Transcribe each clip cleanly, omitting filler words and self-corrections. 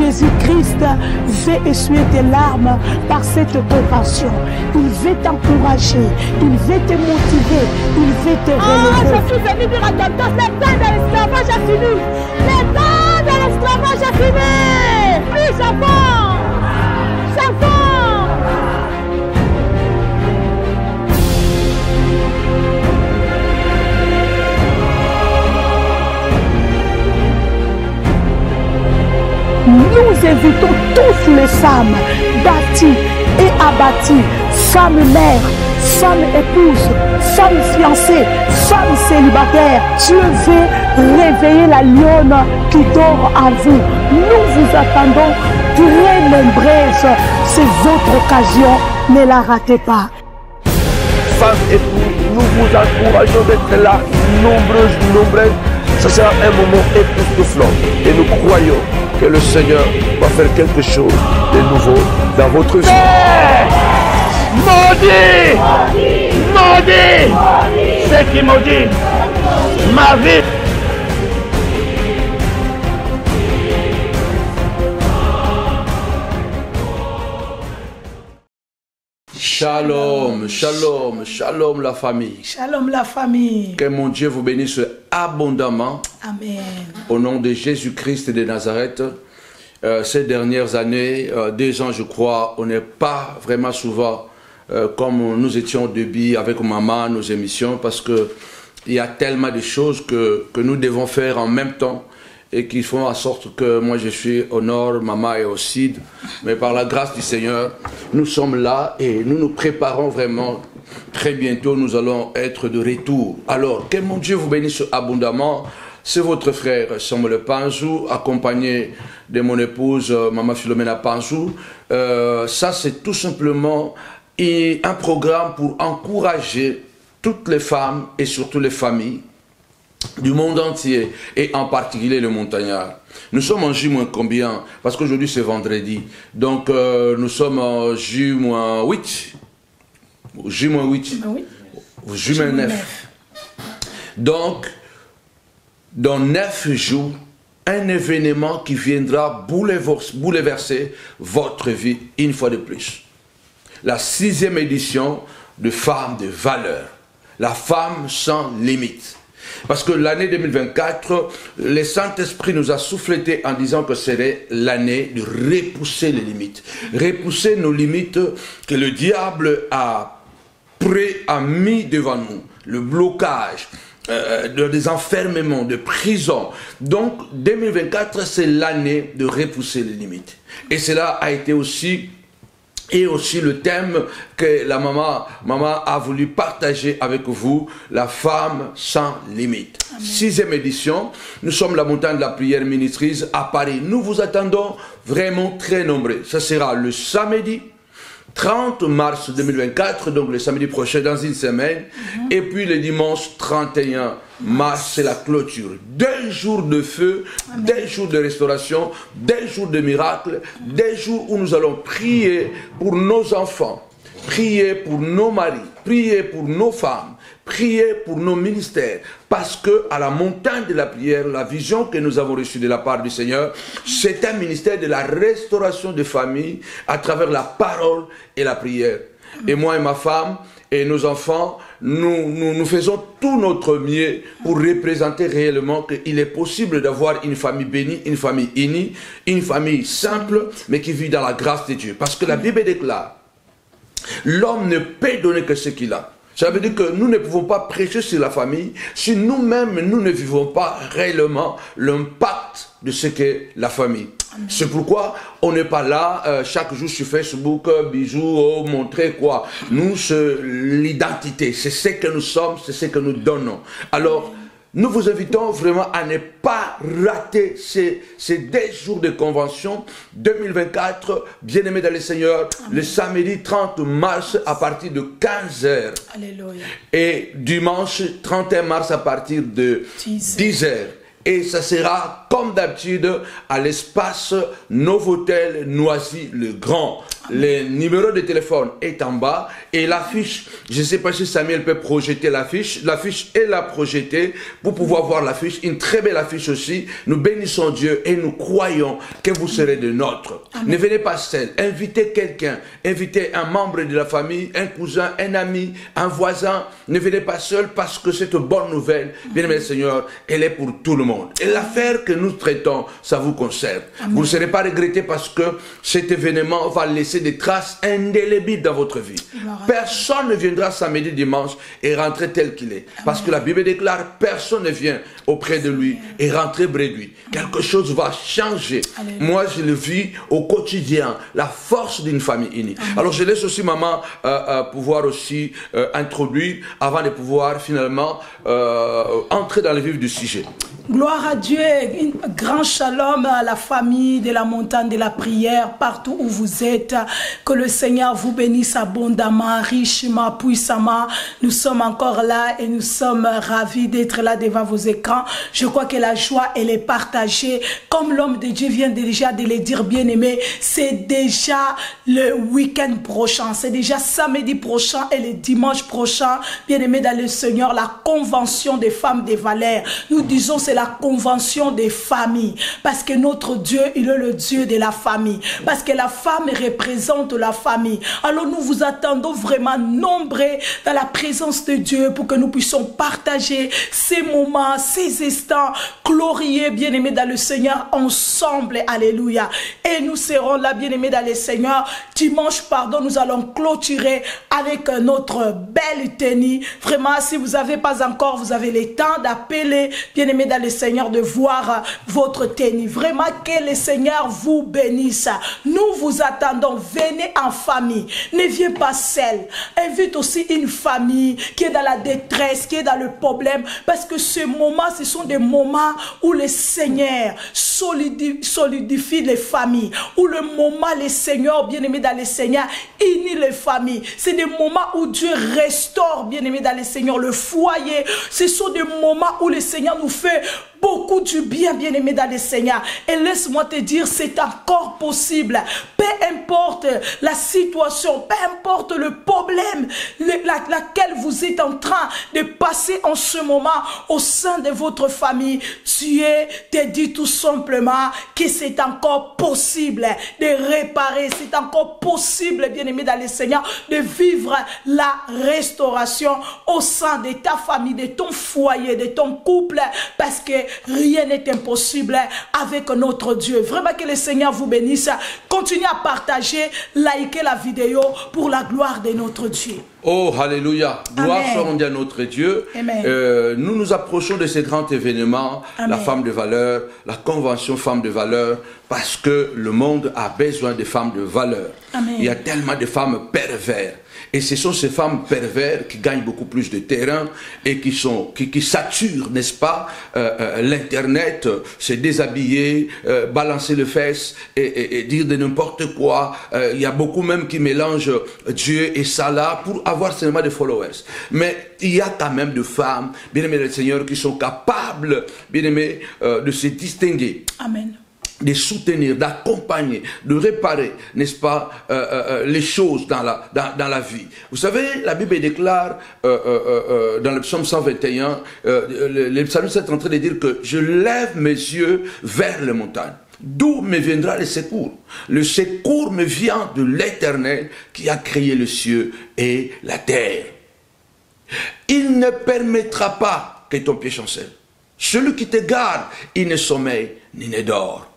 Jésus-Christ veut essuyer tes larmes par cette compassion. Il veut t'encourager, il veut te motiver, il veut te relever. Je suis venu dire à ton temps, le temps de l'esclavage a fini. Le temps de l'esclavage a fini. Oui, j'avance. Nous invitons tous les femmes bâties et abattues, femmes mères, femmes épouses, femmes fiancées, femmes célibataires. Dieu veut réveiller la lionne qui dort en vous. Nous vous attendons très nombreuses. C'est votre occasion, ne la ratez pas. Femmes et nous vous encourageons d'être là, nombreuses. Ce sera un moment époustouflant et nous croyons que le Seigneur va faire quelque chose de nouveau dans votre vie. Maudit, c'est qui maudit ma vie. Shalom, shalom, shalom la famille. Shalom la famille. Que mon Dieu vous bénisse abondamment. Amen. Au nom de Jésus-Christ de Nazareth. Ces dernières années, 2 ans je crois, on n'est pas vraiment souvent comme nous étions au début avec maman, nos émissions, parce que il y a tellement de choses que nous devons faire en même temps et qui font en sorte que moi je suis au nord, maman est au sud, mais par la grâce du Seigneur, nous sommes là et nous nous préparons vraiment. Très bientôt, nous allons être de retour. Alors, que mon Dieu vous bénisse abondamment. C'est votre frère Samuel Panzou, accompagné de mon épouse Maman Philomena Panzou. Ça, c'est tout simplement un programme pour encourager toutes les femmes et surtout les familles du monde entier et en particulier les montagnards. Nous sommes en J-combien? Parce qu'aujourd'hui c'est vendredi. Donc nous sommes en J-8. J-8. J-9. Donc, dans 9 jours, un événement qui viendra bouleverser votre vie une fois de plus. La 6e édition de Femmes de valeur. La femme sans limite. Parce que l'année 2024, le Saint-Esprit nous a soufflété en disant que serait l'année de repousser les limites. Repousser nos limites que le diable a mis devant nous. Le blocage, des enfermements, de prison. Donc 2024, c'est l'année de repousser les limites. Et cela a été aussi... Et aussi le thème que la maman a voulu partager avec vous, la femme sans limite. 6e édition, nous sommes la montagne de la prière ministrise à Paris. Nous vous attendons vraiment très nombreux. Ça sera le samedi 30 mars 2024, donc le samedi prochain dans une semaine. Et puis le dimanche 31 mars, c'est la clôture. 2 jours de feu, 2 jours de restauration, 2 jours de miracles, 2 jours où nous allons prier pour nos enfants, prier pour nos maris, prier pour nos femmes, prier pour nos ministères. Parce que à la montagne de la prière, la vision que nous avons reçue de la part du Seigneur, c'est un ministère de la restauration des familles à travers la parole et la prière. Et moi et ma femme et nos enfants, nous faisons tout notre mieux pour représenter réellement qu'il est possible d'avoir une famille bénie, une famille unie, une famille simple, mais qui vit dans la grâce de Dieu. Parce que la Bible déclare, l'homme ne peut donner que ce qu'il a. Ça veut dire que nous ne pouvons pas prêcher sur la famille si nous-mêmes, nous ne vivons pas réellement l'impact de ce qu'est la famille. C'est pourquoi on n'est pas là chaque jour sur Facebook, bisous, montrer quoi. Nous, l'identité, c'est ce que nous sommes, c'est ce que nous donnons. Alors, nous vous invitons vraiment à ne pas rater ces 2 jours de convention 2024, bien-aimés dans le Seigneur, le samedi 30 mars à partir de 15h. Alléluia. Et dimanche 31 mars à partir de 10h. Et ça sera comme d'habitude à l'espace Novotel Noisy-le-Grand. Le numéro de téléphone est en bas et l'affiche, je ne sais pas si Samuel peut projeter l'affiche. L'affiche est là projetée pour pouvoir voir l'affiche. Une très belle affiche aussi. Nous bénissons Dieu et nous croyons que vous serez de nôtres. Ne venez pas seul. Invitez quelqu'un. Invitez un membre de la famille, un cousin, un ami, un voisin. Ne venez pas seul parce que cette bonne nouvelle, bien aimé le Seigneur, elle est pour tout le monde. Et l'affaire que nous traitons, ça vous concerne. Vous ne serez pas regretté parce que cet événement va laisser des traces indélébiles dans votre vie. Personne ne viendra samedi, dimanche et rentrer tel qu'il est. Parce que la Bible déclare, personne ne vient auprès de lui et rentrer bréduit. Quelque chose va changer. Moi, je le vis au quotidien, la force d'une famille unie. Alors, je laisse aussi maman pouvoir aussi introduire avant de pouvoir finalement entrer dans le vif du sujet. Gloire à Dieu, un grand shalom à la famille de la montagne de la prière, partout où vous êtes. Que le Seigneur vous bénisse abondamment, richement, puissamment. Nous sommes encore là et nous sommes ravis d'être là devant vos écrans. Je crois que la joie, elle est partagée. Comme l'homme de Dieu vient déjà de le dire, bien aimé, c'est déjà le week-end prochain. C'est déjà samedi prochain et le dimanche prochain, bien aimé dans le Seigneur, la convention des femmes des valeurs. Nous disons c'est la convention des familles. Parce que notre Dieu, il est le Dieu de la famille. Parce que la femme représente la famille. Alors nous vous attendons vraiment nombreux dans la présence de Dieu pour que nous puissions partager ces moments, ces instants glorieux, bien-aimés dans le Seigneur, ensemble. Alléluia. Et nous serons là, bien-aimés dans le Seigneur. Dimanche, nous allons clôturer avec notre belle tenue. Vraiment, si vous n'avez pas encore, vous avez le temps d'appeler, bien-aimés dans le Seigneur, de voir votre tenue. Vraiment, que le Seigneur vous bénisse. Nous vous attendons. Venez en famille. Ne viens pas seul. Invite aussi une famille qui est dans la détresse, qui est dans le problème. Parce que ce moment, ce sont des moments où le Seigneur solidifie les familles. Où le moment, le Seigneur, bien-aimé dans le Seigneur, unit les familles. C'est des moments où Dieu restaure, bien-aimé dans le Seigneur, le foyer. Ce sont des moments où le Seigneur nous fait beaucoup du bien, bien-aimé dans le Seigneur. Et laisse-moi te dire, c'est encore possible. Peu importe la situation, peu importe le problème laquelle vous êtes en train de passer en ce moment au sein de votre famille, Dieu te dit tout simplement que c'est encore possible de réparer, c'est encore possible, bien-aimé dans le Seigneur, de vivre la restauration au sein de ta famille, de ton foyer, de ton couple, parce que rien n'est impossible avec notre Dieu. Vraiment que le Seigneur vous bénisse. Continuez à partager, liker la vidéo pour la gloire de notre Dieu. Oh, alléluia. Gloire soit à notre Dieu. Nous nous approchons de ce grand événement, la femme de valeur, la convention femme de valeur, parce que le monde a besoin de femmes de valeur. Amen. Il y a tellement de femmes perverses. Et ce sont ces femmes perverses qui gagnent beaucoup plus de terrain et qui saturent, n'est-ce pas, l'internet, se déshabiller, balancer les fesses et dire de n'importe quoi. Il y a beaucoup même qui mélangent Dieu et ça là pour avoir seulement des followers. Mais il y a quand même des femmes, bien-aimées du Seigneur, qui sont capables, bien-aimées, de se distinguer. Amen. De soutenir, d'accompagner, de réparer, n'est-ce pas, les choses dans la vie. Vous savez, la Bible déclare dans le psaume 121, le psalmiste est en train de dire que je lève mes yeux vers les montagnes. D'où me viendra le secours? Le secours me vient de l'Éternel qui a créé le ciel et la terre. Il ne permettra pas que ton pied chancelle. Celui qui te garde, il ne sommeille ni ne dort.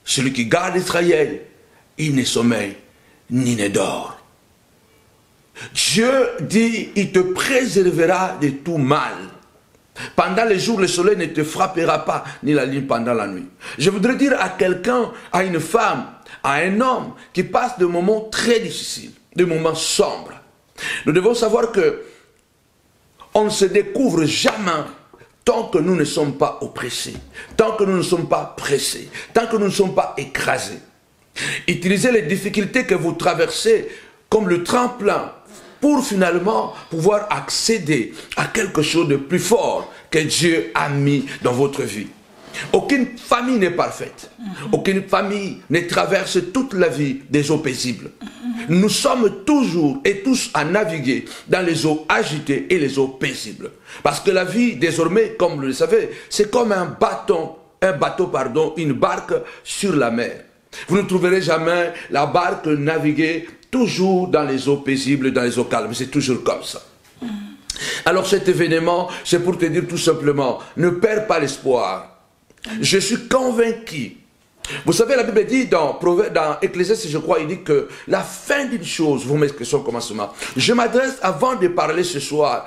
Celui qui garde Israël, il ne sommeille ni ne dort. Dieu dit, il te préservera de tout mal. Pendant les jours, le soleil ne te frappera pas, ni la lune pendant la nuit. Je voudrais dire à quelqu'un, à une femme, à un homme qui passe de moments très difficiles, de moments sombres. Nous devons savoir que on ne se découvre jamais tant que nous ne sommes pas oppressés, tant que nous ne sommes pas pressés, tant que nous ne sommes pas écrasés. Utilisez les difficultés que vous traversez comme le tremplin pour finalement pouvoir accéder à quelque chose de plus fort que Dieu a mis dans votre vie. Aucune famille n'est parfaite. Aucune famille ne traverse toute la vie des eaux paisibles. Nous sommes toujours et tous à naviguer dans les eaux agitées et les eaux paisibles. Parce que la vie, désormais, comme vous le savez, c'est comme un bateau, une barque sur la mer. Vous ne trouverez jamais la barque naviguer toujours dans les eaux paisibles, dans les eaux calmes. C'est toujours comme ça. Alors cet événement, c'est pour te dire tout simplement, ne perds pas l'espoir. Je suis convaincu. Vous savez, la Bible dit dans Ecclésiaste, je crois, il dit que la fin d'une chose, vous mettez son commencement. Je m'adresse, avant de parler ce soir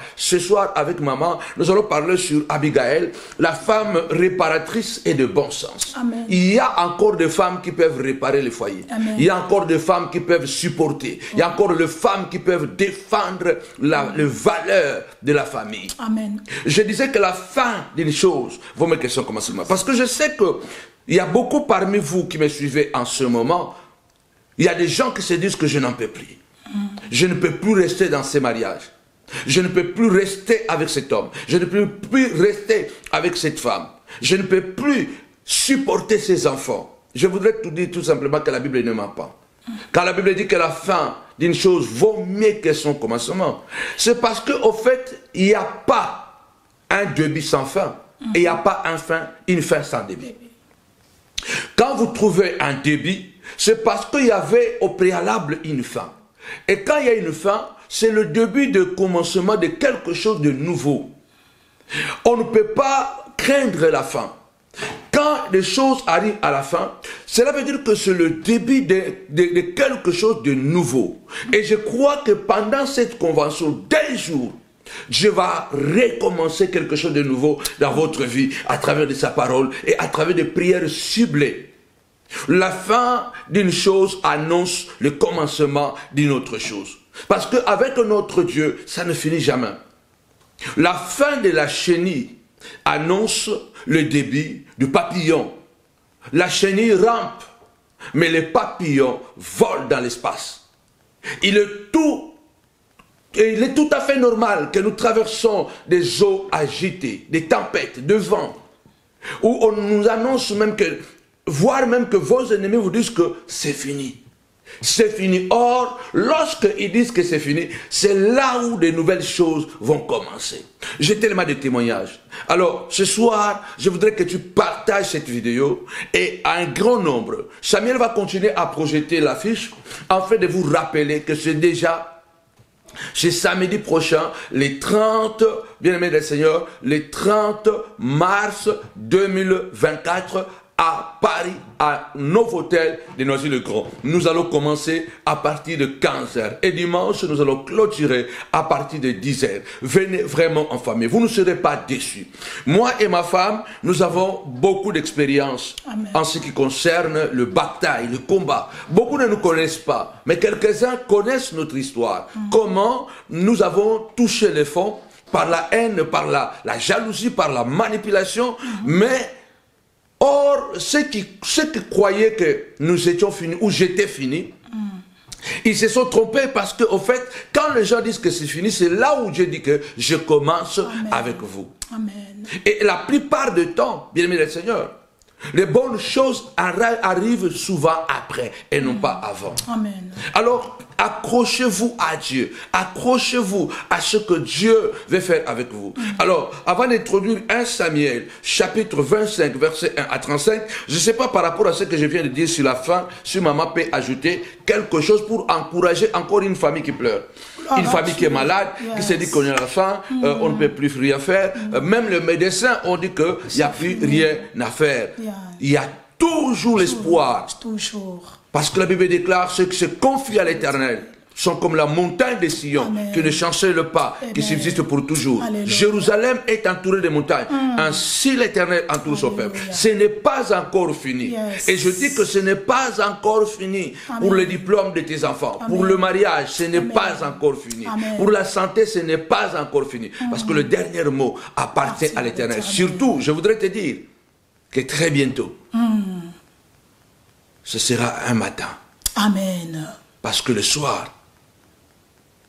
avec maman, nous allons parler sur Abigail, la femme réparatrice et de bon sens. Amen. Il y a encore des femmes qui peuvent réparer les foyers. Amen. Il y a encore des femmes qui peuvent supporter. Il y a encore des femmes qui peuvent défendre les valeurs de la famille. Amen. Je disais que la fin d'une chose, vous mettez son commencement. Parce que je sais que il y a beaucoup parmi vous qui me suivez en ce moment, il y a des gens qui se disent que je n'en peux plus. Je ne peux plus rester dans ces mariages. Je ne peux plus rester avec cet homme. Je ne peux plus rester avec cette femme. Je ne peux plus supporter ces enfants. Je voudrais tout dire tout simplement que la Bible ne ment pas. Quand la Bible dit que la fin d'une chose vaut mieux que son commencement, c'est parce qu'au fait, il n'y a pas un début sans fin et il n'y a pas une fin sans début. Quand vous trouvez un début, c'est parce qu'il y avait au préalable une fin. Et quand il y a une fin, c'est le début de commencement de quelque chose de nouveau. On ne peut pas craindre la fin. Quand les choses arrivent à la fin, cela veut dire que c'est le début de quelque chose de nouveau. Et je crois que pendant cette convention, d'un jour, Dieu va recommencer quelque chose de nouveau dans votre vie à travers de sa parole et à travers des prières ciblées. La fin d'une chose annonce le commencement d'une autre chose. Parce qu'avec notre Dieu, ça ne finit jamais. La fin de la chenille annonce le début du papillon. La chenille rampe, mais le papillon vole dans l'espace. Il est tout à fait normal que nous traversons des eaux agitées, des tempêtes, de vent, où on nous annonce même que, voire même que vos ennemis vous disent que c'est fini. C'est fini. Or, lorsqu'ils disent que c'est fini, c'est là où de nouvelles choses vont commencer. J'ai tellement de témoignages. Alors, ce soir, je voudrais que tu partages cette vidéo et à un grand nombre. Samuel va continuer à projeter l'affiche afin de vous rappeler que c'est samedi prochain, les 30, bien-aimés des Seigneurs, les 30 mars 2024 à Paris, à Novotel de Noisy-le-Grand. Nous allons commencer à partir de 15h. Et dimanche, nous allons clôturer à partir de 10h. Venez vraiment en famille. Vous ne serez pas déçus. Moi et ma femme, nous avons beaucoup d'expérience en ce qui concerne le bataille, le combat. Beaucoup ne nous connaissent pas, mais quelques-uns connaissent notre histoire. Comment nous avons touché les fonds par la haine, par la jalousie, par la manipulation, mais or, ceux qui croyaient que nous étions finis, ou j'étais fini, ils se sont trompés parce que, au fait, quand les gens disent que c'est fini, c'est là où Dieu dit que je commence avec vous. Amen. Et la plupart du temps, bien aimé le Seigneur, les bonnes choses arrivent souvent après et non pas avant. Amen. Alors, accrochez-vous à Dieu. Accrochez-vous à ce que Dieu veut faire avec vous. Alors, avant d'introduire 1 Samuel, chapitre 25, versets 1 à 35, je ne sais pas par rapport à ce que je viens de dire sur la fin, si maman peut ajouter quelque chose pour encourager encore une famille qui pleure. Une famille qui est malade, qui se dit qu'on est à la fin, on ne peut plus rien faire. Même le médecin, on dit qu'il n'y a plus rien à faire. Il y a toujours l'espoir. Parce que la Bible déclare ceux qui se confient à l'Éternel sont comme la montagne de Sion, qui ne chancelle pas, qui subsiste pour toujours. Alléluia. Jérusalem est entourée de montagnes. Ainsi l'Éternel entoure son peuple. Ce n'est pas encore fini. Et je dis que ce n'est pas encore fini pour le diplôme de tes enfants. Pour le mariage, ce n'est pas encore fini. Pour la santé, ce n'est pas encore fini. Parce que le dernier mot appartient à l'Éternel. Surtout, je voudrais te dire que très bientôt, ce sera un matin. Amen. Parce que le soir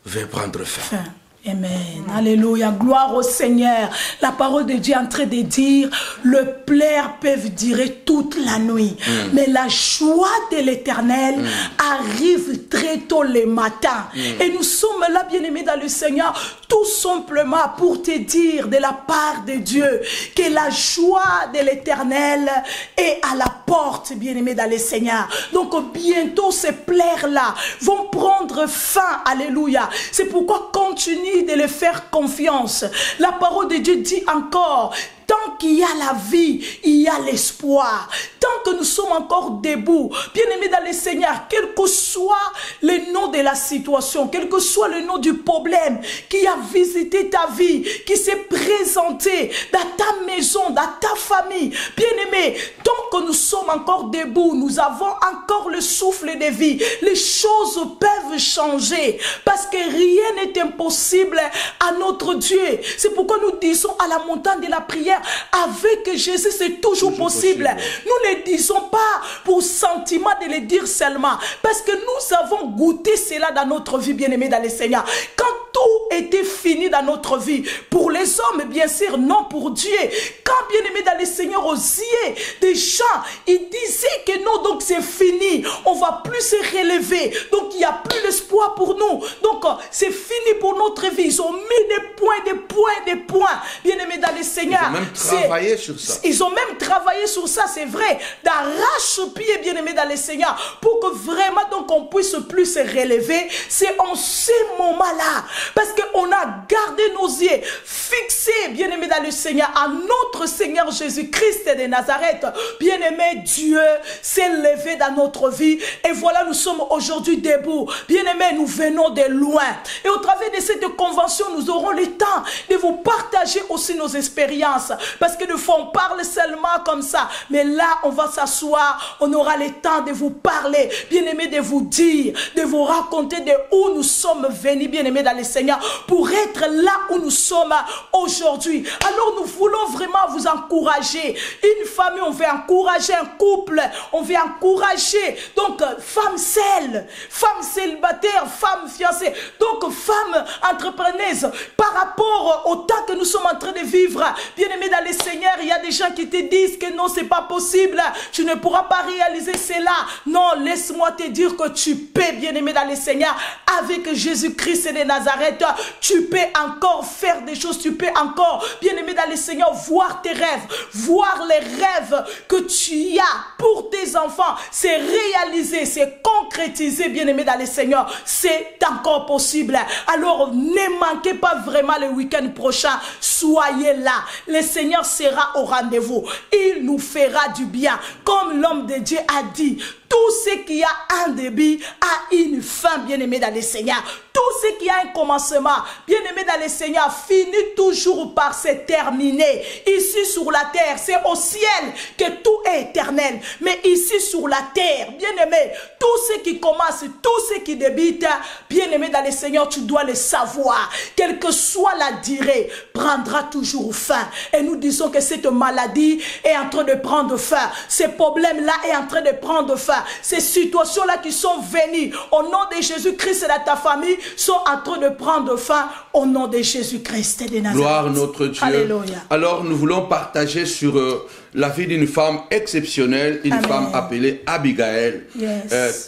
va prendre fin. Amen. Alléluia. Gloire au Seigneur. La parole de Dieu est en train de dire, le plaire peuvent durer toute la nuit. Mais la joie de l'Éternel arrive très tôt le matin. Et nous sommes là, bien-aimés dans le Seigneur, tout simplement pour te dire de la part de Dieu que la joie de l'Éternel est à la porte, bien-aimés dans le Seigneur. Donc bientôt ces plaires-là vont prendre fin. Alléluia. C'est pourquoi continue de les faire confiance. La parole de Dieu dit encore, tant qu'il y a la vie, il y a l'espoir. Tant que nous sommes encore debout, bien-aimés dans le Seigneur, quel que soit le nom de la situation, quel que soit le nom du problème qui a visité ta vie, qui s'est présenté dans ta maison, dans ta famille, bien-aimés, tant que nous sommes encore debout, nous avons encore le souffle de vie, les choses peuvent changer parce que rien n'est impossible à notre Dieu. C'est pourquoi nous disons à la montagne de la prière, avec Jésus c'est toujours possible. Nous ne disons pas pour sentiment de le dire seulement, parce que nous avons goûté cela dans notre vie, bien-aimés dans le Seigneur. Quand tout était fini dans notre vie, pour les hommes bien sûr, non pour Dieu. Quand, bien-aimés dans le Seigneur, aux yeux des gens, ils disaient que non, donc c'est fini, on ne va plus se relever, donc il n'y a plus d'espoir pour nous, donc c'est fini pour notre vie. Ils ont mis des points, bien-aimés dans le Seigneur. Travailler sur ça. Ils ont même travaillé sur ça, c'est vrai, d'arrache-pied, bien-aimé dans le Seigneur, pour que vraiment donc on puisse plus se relever. C'est en ces moments-là, parce qu'on a gardé nos yeux fixés, bien-aimé dans le Seigneur, à notre Seigneur Jésus-Christ de Nazareth. Bien-aimé, Dieu s'est levé dans notre vie, et voilà, nous sommes aujourd'hui debout. Bien-aimé, nous venons de loin, et au travers de cette convention, nous aurons le temps de vous partager aussi nos expériences. Parce que des fois on parle seulement comme ça, mais là on va s'asseoir, on aura le temps de vous parler, bien-aimés, de vous dire, de vous raconter de où nous sommes venus, bien-aimés dans le Seigneur, pour être là où nous sommes aujourd'hui. Alors nous voulons vraiment vous encourager. Une famille, on veut encourager un couple, on veut encourager donc femmes seules, femmes célibataires, femmes fiancées, donc femmes entrepreneuses, par rapport au temps que nous sommes en train de vivre, bien-aimés dans le Seigneur. Il y a des gens qui te disent que non, c'est pas possible, tu ne pourras pas réaliser cela. Non, laisse-moi te dire que tu peux, bien-aimé dans le Seigneur, avec Jésus-Christ de Nazareth, tu peux encore faire des choses, tu peux encore, bien-aimé dans le Seigneur, voir tes rêves, voir les rêves que tu as pour tes enfants, c'est réalisé, c'est concrétisé, bien-aimé dans le Seigneur, c'est encore possible. Alors ne manquez pas vraiment le week-end prochain, soyez là, le Seigneur sera au rendez-vous, il nous fera du bien, comme l'homme de Dieu a dit. Tout ce qui a un début a une fin, bien-aimé dans le Seigneur. Tout ce qui a un commencement, bien-aimé dans le Seigneur, finit toujours par se terminer. Ici sur la terre, c'est au ciel que tout est éternel. Mais ici sur la terre, bien-aimé, tout ce qui commence, tout ce qui débute, bien-aimé dans le Seigneur, tu dois le savoir. Quelle que soit la durée, prendra toujours fin. Et nous disons que cette maladie est en train de prendre fin. Ce problème-là est en train de prendre fin. Ces situations-là qui sont venues au nom de Jésus-Christ et de ta famille sont en train de prendre fin au nom de Jésus-Christ de Nazareth. Gloire à notre Dieu. Alléluia. Alors nous voulons partager sur la vie d'une femme exceptionnelle, une femme appelée Abigail,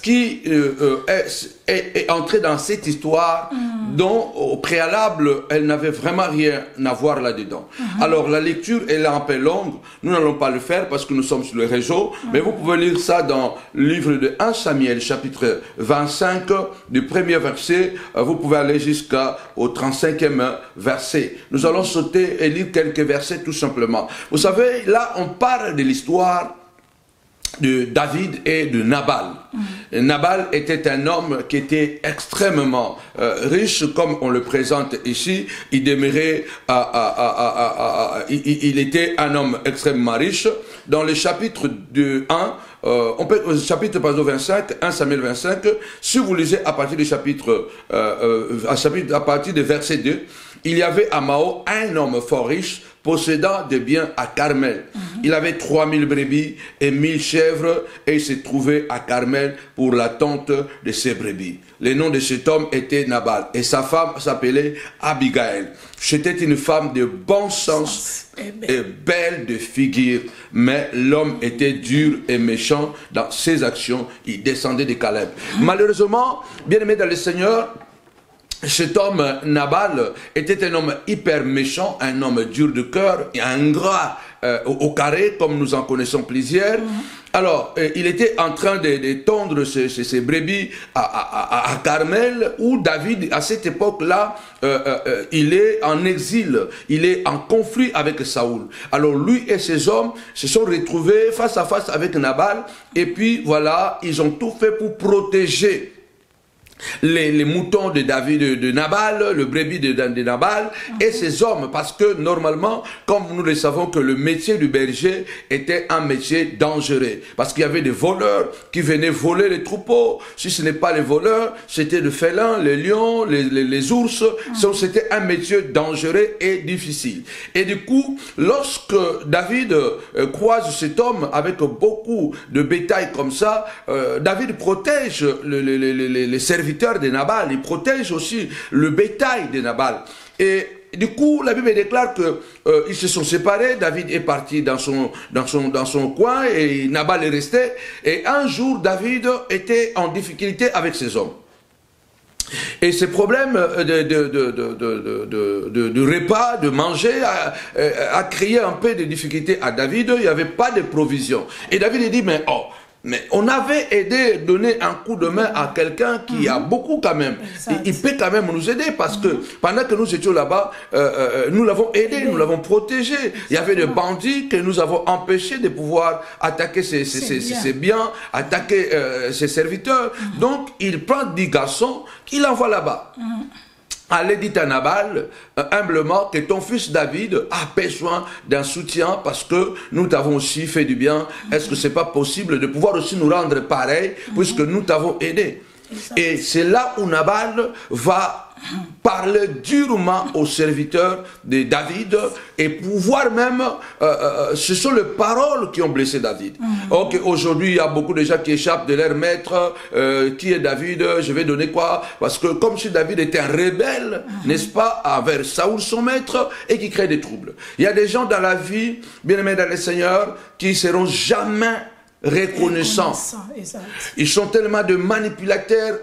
qui est entrée dans cette histoire dont au préalable elle n'avait vraiment rien à voir là-dedans. Alors la lecture est un peu longue, nous n'allons pas le faire parce que nous sommes sur le réseau, mais vous pouvez lire ça dans le livre de 1 Samuel chapitre 25 du premier verset, vous pouvez aller jusqu'au 35e verset. Nous allons sauter et lire quelques versets tout simplement. Vous savez, là on parle de l'histoire de David et de Nabal. Nabal était un homme qui était extrêmement riche, comme on le présente ici. Il demeurait il était un homme extrêmement riche. Dans le chapitre 1, chapitre 25, 1 Samuel 25, si vous lisez à partir du chapitre, à partir du verset 2, il y avait à Mao un homme fort riche possédant des biens à Carmel. Il avait 3000 brebis et 1000 chèvres et il se trouvait à Carmel pour l'attente de ses brebis. Le nom de cet homme était Nabal et sa femme s'appelait Abigail. C'était une femme de bon sens et belle de figure, mais l'homme était dur et méchant dans ses actions. Il descendait de Caleb. Malheureusement, bien aimé dans le Seigneur, cet homme, Nabal, était un homme hyper méchant, un homme dur de cœur, ingrat au carré, comme nous en connaissons plusieurs. Alors, il était en train de tondre ses brebis à Carmel, où David, à cette époque-là, il est en exil, il est en conflit avec Saoul. Alors, lui et ses hommes se sont retrouvés face à face avec Nabal, et puis voilà, ils ont tout fait pour protéger les moutons de David, de Nabal, le brebis de Nabal et ses hommes, parce que normalement, comme nous le savons, que le métier du berger était un métier dangereux, parce qu'il y avait des voleurs qui venaient voler les troupeaux. Si ce n'est pas les voleurs, c'était le félin, les lions, les ours. C'était un métier dangereux et difficile. Et du coup, lorsque David croise cet homme avec beaucoup de bétail comme ça, David protège les serviteurs de Nabal, il protège aussi le bétail de Nabal. Et du coup, la Bible déclare que ils se sont séparés. David est parti dans son coin et Nabal est resté. Et un jour, David était en difficulté avec ses hommes. Et ce problème de repas, de manger, a créé un peu de difficulté à David. Il n'y avait pas de provision. Et David dit, mais on avait aidé, donné un coup de main à quelqu'un qui a beaucoup quand même. Il peut quand même nous aider parce que pendant que nous étions là-bas, nous l'avons aidé, nous l'avons protégé. Il y avait des bandits que nous avons empêchés de pouvoir attaquer ses biens, attaquer ses serviteurs. Donc il prend 10 garçons qu'il envoie là-bas. Allez, dit à Nabal, humblement, que ton fils David a besoin d'un soutien parce que nous t'avons aussi fait du bien. Est-ce que c'est pas possible de pouvoir aussi nous rendre pareil puisque nous t'avons aidé? Et c'est là où Nabal va parler durement aux serviteurs de David et pouvoir même, ce sont les paroles qui ont blessé David. Ok, aujourd'hui il y a beaucoup de gens qui échappent de leur maître, qui est David, je vais donner quoi? Parce que comme si David était un rebelle, n'est-ce pas, envers Saoul son maître, et qui crée des troubles. Il y a des gens dans la vie, bien aimés dans le Seigneur, qui seront jamais reconnaissants. Ils sont tellement de manipulateurs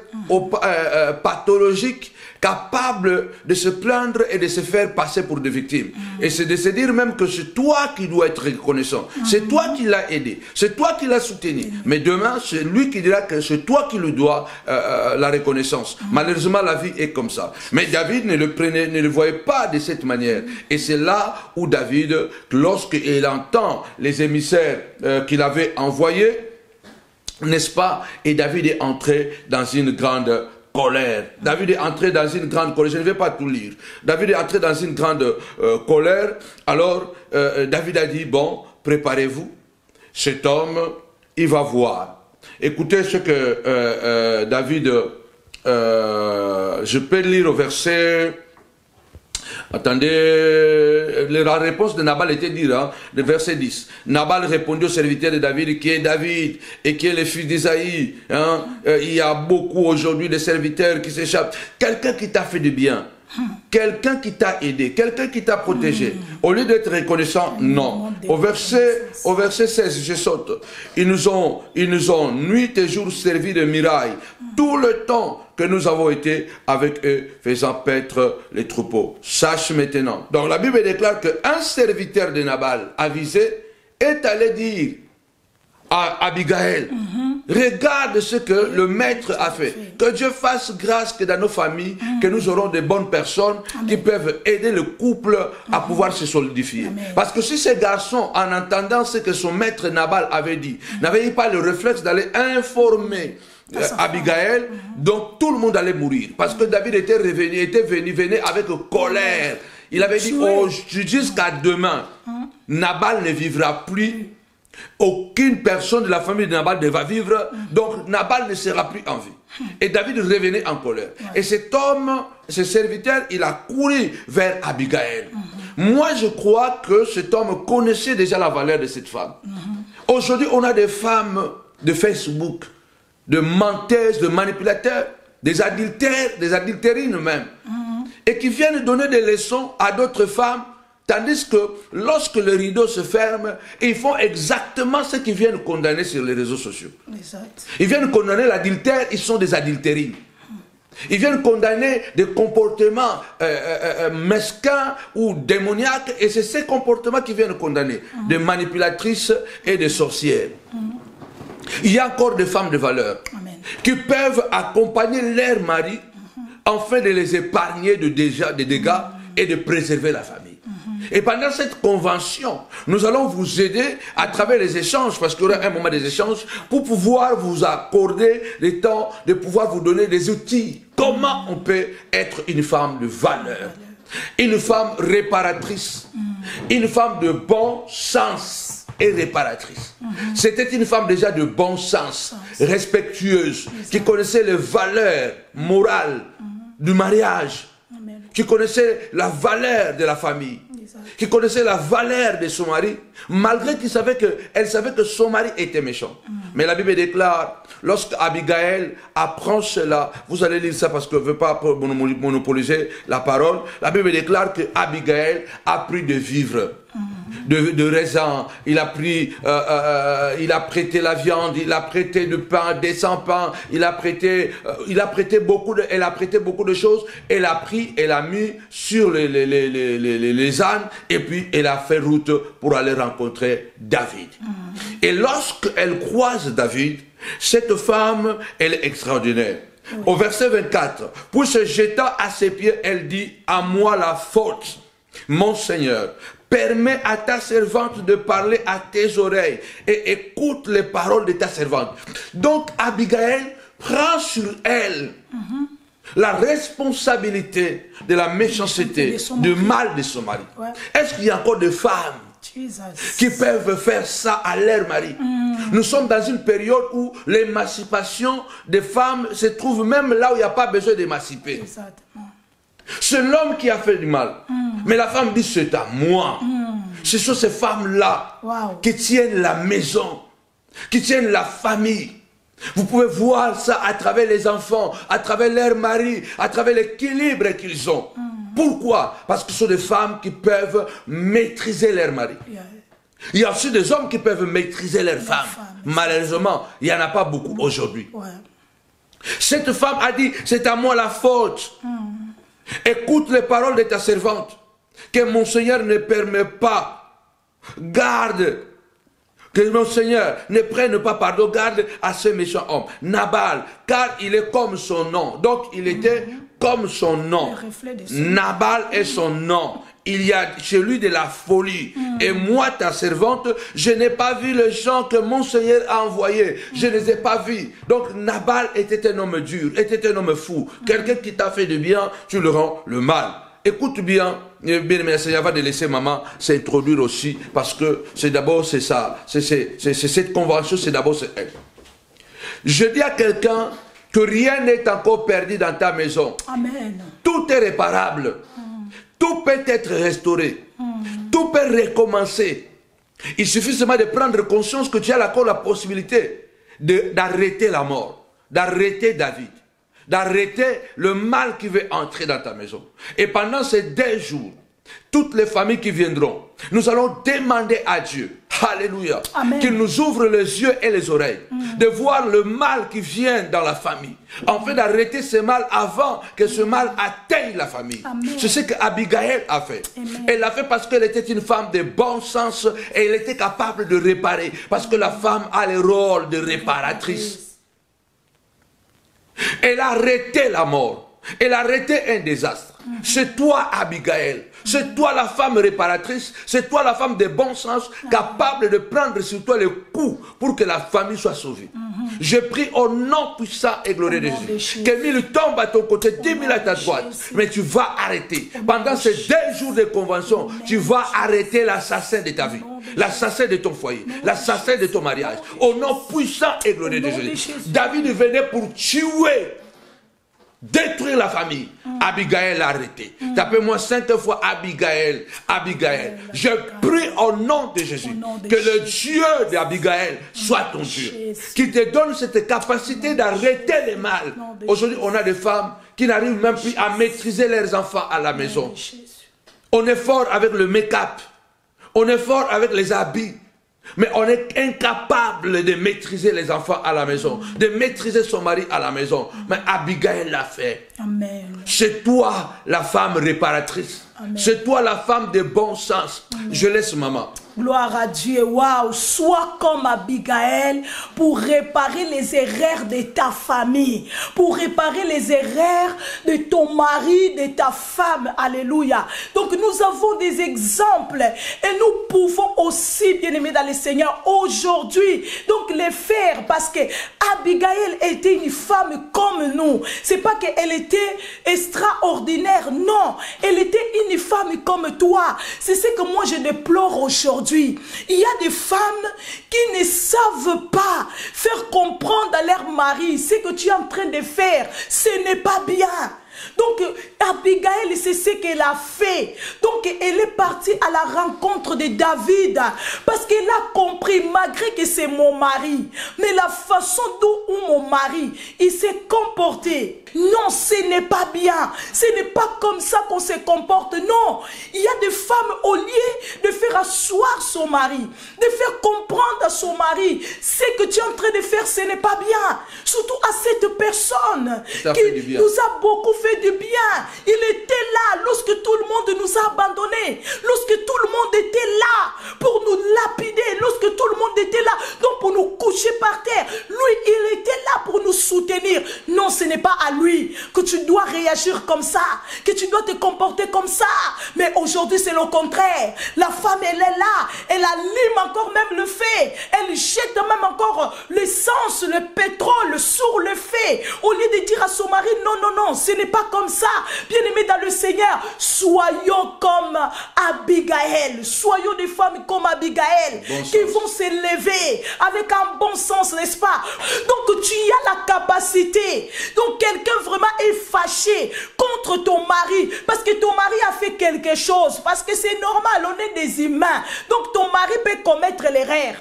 pathologiques, capables de se plaindre et de se faire passer pour des victimes. Et c'est de se dire même que c'est toi qui dois être reconnaissant. C'est toi qui l'as aidé. C'est toi qui l'as soutenu. Mais demain, c'est lui qui dira que c'est toi qui lui dois la reconnaissance. Malheureusement, la vie est comme ça. Mais David ne le voyait pas de cette manière. Et c'est là où David, lorsqu'il entend les émissaires qu'il avait envoyés, n'est-ce pas, et David est entré dans une grande colère. David est entré dans une grande colère. Je ne vais pas tout lire. David est entré dans une grande colère. Alors, David a dit, bon, préparez-vous. Cet homme, il va voir. Écoutez ce que David, je peux lire au verset... Attendez, la réponse de Nabal était dire, le verset 10. Nabal répondit au serviteur de David, qui est David et qui est le fils d'Isaïe. Il y a beaucoup aujourd'hui de serviteurs qui s'échappent. Quelqu'un qui t'a fait du bien, quelqu'un qui t'a aidé, quelqu'un qui t'a protégé. Au lieu d'être reconnaissant, non. Au verset 16, je saute. Ils nous ont nuit et jour servi de miraille. Tout le temps que nous avons été avec eux, faisant paître les troupeaux. Sache maintenant. Donc la Bible déclare qu'un serviteur de Nabal, avisé, est allé dire à Abigail, regarde ce que le maître a fait. Que Dieu fasse grâce que dans nos familles, que nous aurons de bonnes personnes qui peuvent aider le couple à pouvoir se solidifier. Parce que si ces garçons, en entendant ce que son maître Nabal avait dit, n'avaient pas le réflexe d'aller informer Abigail, donc tout le monde allait mourir. Parce que David était venu avec colère. Il avait dit, jusqu'à demain, Nabal ne vivra plus aucune personne de la famille de Nabal ne va vivre, donc Nabal ne sera plus en vie. Et David revenait en colère. Et cet homme, ce serviteur, il a couru vers Abigail. Moi, je crois que cet homme connaissait déjà la valeur de cette femme. Aujourd'hui, on a des femmes de Facebook, de menteuses, de manipulateurs, des adultères, des adultérines même, et qui viennent donner des leçons à d'autres femmes, tandis que lorsque le rideau se ferme, ils font exactement ce qu'ils viennent condamner sur les réseaux sociaux. Exact. Ils viennent condamner l'adultère, ils sont des adultérines. Ils viennent condamner des comportements mesquins ou démoniaques, et c'est ces comportements qu'ils viennent condamner, des manipulatrices et des sorcières. Il y a encore des femmes de valeur qui peuvent accompagner leur mari afin de les épargner des dégâts et de préserver la famille. Et pendant cette convention, nous allons vous aider à travers les échanges, parce qu'il y aura un moment des échanges, pour pouvoir vous accorder le temps de pouvoir vous donner des outils. Comment on peut être une femme de valeur, une femme réparatrice, une femme de bon sens et réparatrice. C'était une femme déjà de bon sens, respectueuse, qui connaissait les valeurs morales du mariage, qui connaissait la valeur de la famille, qui connaissait la valeur de son mari, malgré qu'elle savait que son mari était méchant. Mais la Bible déclare, lorsque Abigail apprend cela, vous allez lire ça parce que je ne veux pas monopoliser la parole, la Bible déclare que Abigail a pris de vivres, de raisins, il a prêté la viande, il a prêté du pain, des sans-pain, elle a prêté beaucoup de choses, elle a pris, elle a mis sur les ânes, et puis elle a fait route pour aller rencontrer David. Et lorsqu'elle croise David, cette femme, elle est extraordinaire. Au verset 24, pour se jetant à ses pieds, elle dit, à moi la faute, mon Seigneur. Permets à ta servante de parler à tes oreilles et écoute les paroles de ta servante. Donc Abigail prend sur elle la responsabilité de la méchanceté, du mal de son mari. Est-ce qu'il y a encore des femmes qui peuvent faire ça à leur mari? Nous sommes dans une période où l'émancipation des femmes se trouve même là où il n'y a pas besoin d'émanciper. C'est l'homme qui a fait du mal. Mais la femme dit, c'est à moi. Ce sont ces femmes-là qui tiennent la maison, qui tiennent la famille. Vous pouvez voir ça à travers les enfants, à travers leur mari, à travers l'équilibre qu'ils ont. Pourquoi? Parce que ce sont des femmes qui peuvent maîtriser leur mari. Il y a aussi des hommes qui peuvent maîtriser leurs femmes. Malheureusement, il n'y en a pas beaucoup aujourd'hui. Cette femme a dit, c'est à moi la faute. Écoute les paroles de ta servante, que mon Seigneur ne permet pas, garde, que mon Seigneur ne prenne pas pardon, garde à ce méchant homme, Nabal, car il est comme son nom. Donc il était comme son nom. Nabal est son nom. Il y a chez lui de la folie. Et moi, ta servante, je n'ai pas vu les gens que mon Seigneur a envoyés. Je ne les ai pas vus. Donc Nabal était un homme dur, était un homme fou. Quelqu'un qui t'a fait du bien, tu le rends le mal. Écoute bien, bien Seigneur va de laisser maman s'introduire aussi, parce que c'est d'abord c'est ça. C'est cette convention, c'est d'abord c'est elle. Je dis à quelqu'un que rien n'est encore perdu dans ta maison. Amen. Tout est réparable. Tout peut être restauré. Tout peut recommencer. Il suffit seulement de prendre conscience que tu as encore la possibilité d'arrêter la mort, d'arrêter David, d'arrêter le mal qui veut entrer dans ta maison. Et pendant ces 2 jours, toutes les familles qui viendront, nous allons demander à Dieu, alléluia, qu'il nous ouvre les yeux et les oreilles, de voir le mal qui vient dans la famille, afin d'arrêter ce mal avant que ce mal atteigne la famille. C'est ce qu'Abigail a fait. Elle l'a fait parce qu'elle était une femme de bon sens et elle était capable de réparer, parce que la femme a le rôle de réparatrice. Elle a arrêté la mort. Elle a arrêté un désastre. C'est toi, Abigail. C'est toi la femme réparatrice. C'est toi la femme de bon sens, capable de prendre sur toi les coups pour que la famille soit sauvée. Je prie au nom puissant et glorieux de Jésus. Que 1000 tombent à ton côté, 10 000 à ta droite. Mais tu vas arrêter. Pendant ces 2 jours de convention, tu vas arrêter l'assassin de ta vie. L'assassin de ton foyer. L'assassin de ton mariage. Au nom puissant et glorieux de Jésus. David venait pour tuer, détruire la famille. Abigail a arrêté. Tapez-moi 5 fois Abigail. Abigail. Je prie au nom de Jésus que le Dieu d'Abigail soit ton Dieu. Qui te donne cette capacité d'arrêter le mal. Aujourd'hui, on a des femmes qui n'arrivent même plus à maîtriser leurs enfants à la maison. On est fort avec le make-up. On est fort avec les habits. Mais on est incapable de maîtriser les enfants à la maison, de maîtriser son mari à la maison. Mais Abigail l'a fait. C'est toi la femme réparatrice. C'est toi la femme de bon sens. Je laisse maman. Gloire à Dieu. Waouh. Sois comme Abigail pour réparer les erreurs de ta famille. Pour réparer les erreurs de ton mari, de ta femme. Alléluia. Donc nous avons des exemples. Et nous pouvons aussi, bien aimés dans le Seigneur, aujourd'hui, donc les faire. Parce que Abigail était une femme comme nous. C'est pas qu'elle était extraordinaire. Non. Elle était une femme comme toi. C'est ce que moi je déplore aujourd'hui. Il y a des femmes qui ne savent pas faire comprendre à leur mari ce que tu es en train de faire. Ce n'est pas bien. Donc, Abigail, c'est ce qu'elle a fait. Donc, elle est partie à la rencontre de David. Parce qu'elle a compris, malgré que c'est mon mari, mais la façon dont mon mari, il s'est comporté. Non, ce n'est pas bien. Ce n'est pas comme ça qu'on se comporte. Non, il y a des femmes, au lieu de faire asseoir son mari, de faire comprendre à son mari, ce que tu es en train de faire, ce n'est pas bien. Surtout à cette personne qui nous a beaucoup fait du bien. Il était là lorsque tout le monde nous a abandonnés, lorsque tout le monde était là pour nous lapider, lorsque tout le monde était là donc pour nous coucher par terre. Lui, il était là pour nous soutenir. Non, ce n'est pas à lui que tu dois réagir comme ça, que tu dois te comporter comme ça. Mais aujourd'hui, c'est le contraire. La femme, elle est là, elle allume encore même le feu, elle jette même encore l'essence, le pétrole sur le feu, au lieu de dire à son mari, non, non, non, ce n'est pas comme ça. Bien-aimés dans le Seigneur, soyons comme Abigail. Soyons des femmes comme Abigail, qui vont s'élever avec un bon sens, n'est-ce pas? Donc tu as la capacité. Donc quelqu'un vraiment est fâché contre ton mari parce que ton mari a fait quelque chose, parce que c'est normal, on est des humains. Donc ton mari peut commettre l'erreur,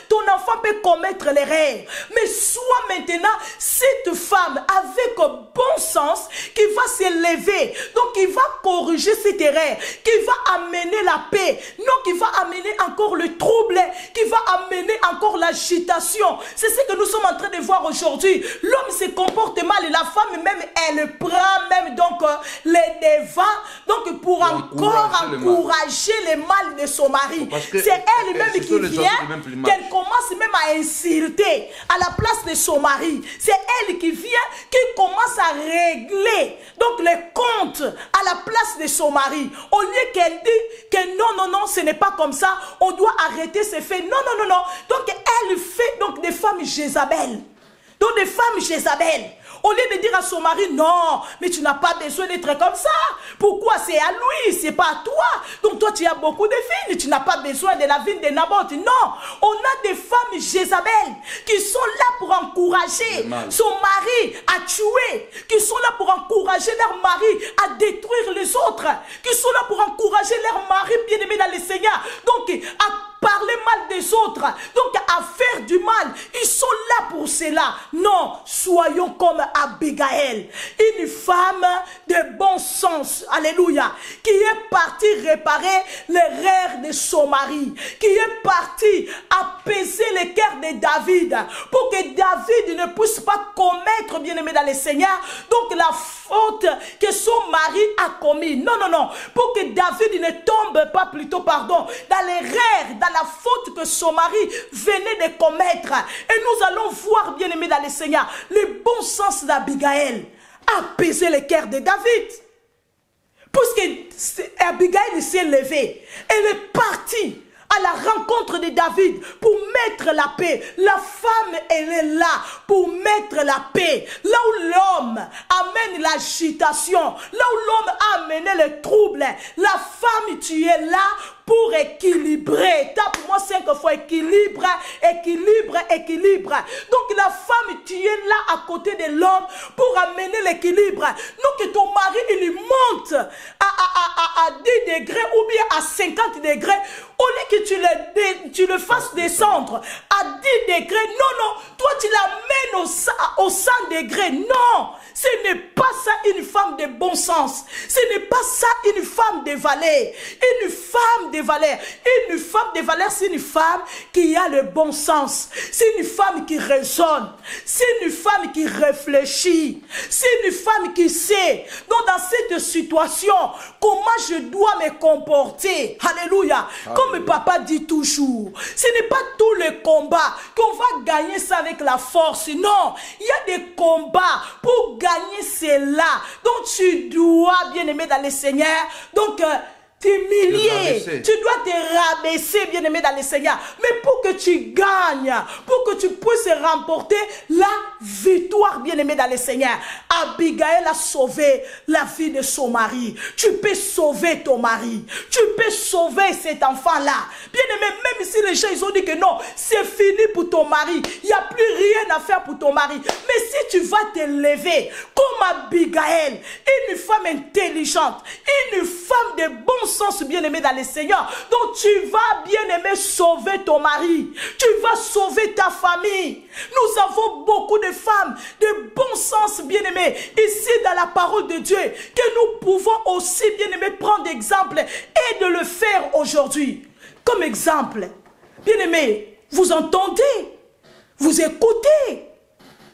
ton enfant peut commettre l'erreur, mais sois maintenant cette femme avec bon sens qui va s'élever, donc qui va corriger cette erreur, qui va amener la paix, non qui va amener encore le trouble, qui va amener encore l'agitation. C'est ce que nous sommes en train de voir aujourd'hui. L'homme se comporte mal et la femme même, elle prend même donc les devants, donc pour encore encourager le mal de son mari. C'est elle-même qui vient, qu'elle commence même à insulter à la place de son mari. C'est elle qui vient, qui commence à régler donc les comptes à la place de son mari. Au lieu qu'elle dit que non, non, non, ce n'est pas comme ça, on doit arrêter ces faits. Non, non, non, non. Donc elle fait donc des femmes Jézabel. Donc des femmes Jézabel. Au lieu de dire à son mari, non, mais tu n'as pas besoin d'être comme ça. Pourquoi? C'est à lui, c'est pas à toi. Donc toi, tu as beaucoup de filles, tu n'as pas besoin de la ville de Naboth. Non, on a des femmes Jézabel qui sont là pour encourager son mari à tuer, qui sont là pour encourager leur mari à détruire les autres, qui sont là pour encourager leur mari bien-aimé dans le Seigneur. Donc, à parler mal des autres, donc à faire du mal. Ils sont là pour cela. Non, soyons comme Abigail, une femme de bon sens, alléluia, qui est partie réparer l'erreur de son mari, qui est partie apaiser le cœur de David, pour que David ne puisse pas commettre, bien-aimé dans le Seigneur, donc la faute que son mari a commis. Non, non, non, pour que David ne tombe pas, plutôt, pardon, dans l'erreur, dans la faute que son mari venait de commettre. Et nous allons voir, bien-aimé dans le Seigneur, le bon sens d'Abigail. apaiser le cœur de David. Puisque Abigail s'est levée, elle est partie à la rencontre de David pour mettre la paix. La femme, elle est là pour mettre la paix. Là où l'homme amène l'agitation, là où l'homme a amené le trouble, la femme, tu es là pour équilibrer. Tape moi 5 fois équilibre, équilibre, équilibre. Donc la femme, tu es là à côté de l'homme pour amener l'équilibre. Non que ton mari, il monte à 10 degrés ou bien à 50 degrés. Au lieu que tu le fasses descendre à 10 degrés. Non, non. Toi, tu l'amènes au 100 degrés. Non. Ce n'est pas ça une femme de bon sens. Ce n'est pas ça une femme de valeur. Une femme de valeur. Une femme de valeur, c'est une femme qui a le bon sens. C'est une femme qui raisonne. C'est une femme qui réfléchit. C'est une femme qui sait. Donc dans cette situation, comment je dois me comporter. Alléluia. Comme papa dit toujours, ce n'est pas tout le combat qu'on va gagner ça avec la force. Non, il y a des combats pour gagner cela. Donc tu dois, bien aimé dans le Seigneur, donc t'humilier, tu dois te rabaisser, bien aimé dans le Seigneur. Mais pour que tu gagnes, pour que tu puisses remporter la victoire, bien aimé dans le Seigneur. Abigail a sauvé la vie de son mari. Tu peux sauver ton mari. Tu peux sauver cet enfant-là. Bien aimé, même si les gens ils ont dit que non, c'est fini pour ton mari. Il n'y a plus rien à faire pour ton mari. Mais si tu vas te lever comme Abigail, une femme intelligente, une femme de bon sens, bien aimé dans le Seigneur, donc tu vas, bien aimé, sauver ton mari. Tu vas sauver ta famille. Nous avons beaucoup de femmes de bon sens, bien aimé, ici dans la parole de Dieu, que nous pouvons aussi, bien aimé, prendre exemple et de le faire aujourd'hui. Comme exemple, bien aimé, vous entendez, vous écoutez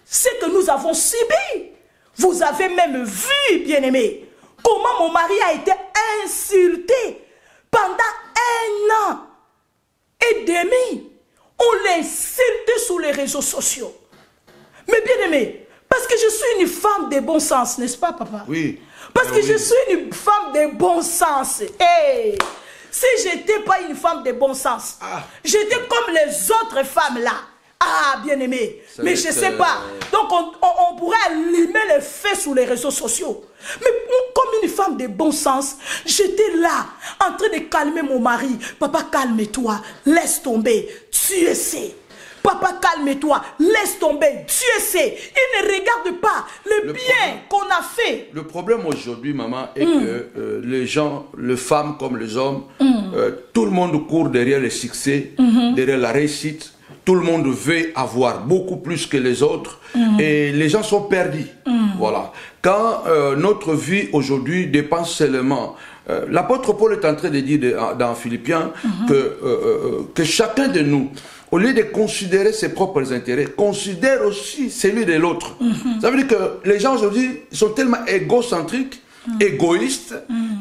ce que nous avons subi. Vous avez même vu, bien aimé, comment mon mari a été insulté pendant 1 an et demi. On l'insulte sur les réseaux sociaux. Mais bien aimé, parce que je suis une femme de bon sens, n'est-ce pas, papa? Oui. Parce que je suis une femme de bon sens. Hey, si je n'étais pas une femme de bon sens, j'étais comme les autres femmes là. Ah, bien aimé. Mais je ne sais pas. Donc, on pourrait allumer les faits sur les réseaux sociaux. Mais comme une femme de bon sens, j'étais là, en train de calmer mon mari. Papa, calme-toi. Laisse tomber. Tu sais. Papa, calme-toi. Laisse tomber. Dieu sait. Il ne regarde pas le bien qu'on a fait. Le problème aujourd'hui, maman, est que les gens, les femmes comme les hommes, tout le monde court derrière le succès, derrière la réussite. Tout le monde veut avoir beaucoup plus que les autres et les gens sont perdus. Voilà. Quand notre vie aujourd'hui dépend seulement... L'apôtre Paul est en train de dire dans Philippiens que chacun de nous, au lieu de considérer ses propres intérêts, considère aussi celui de l'autre. Ça veut dire que les gens aujourd'hui sont tellement égocentriques, égoïstes,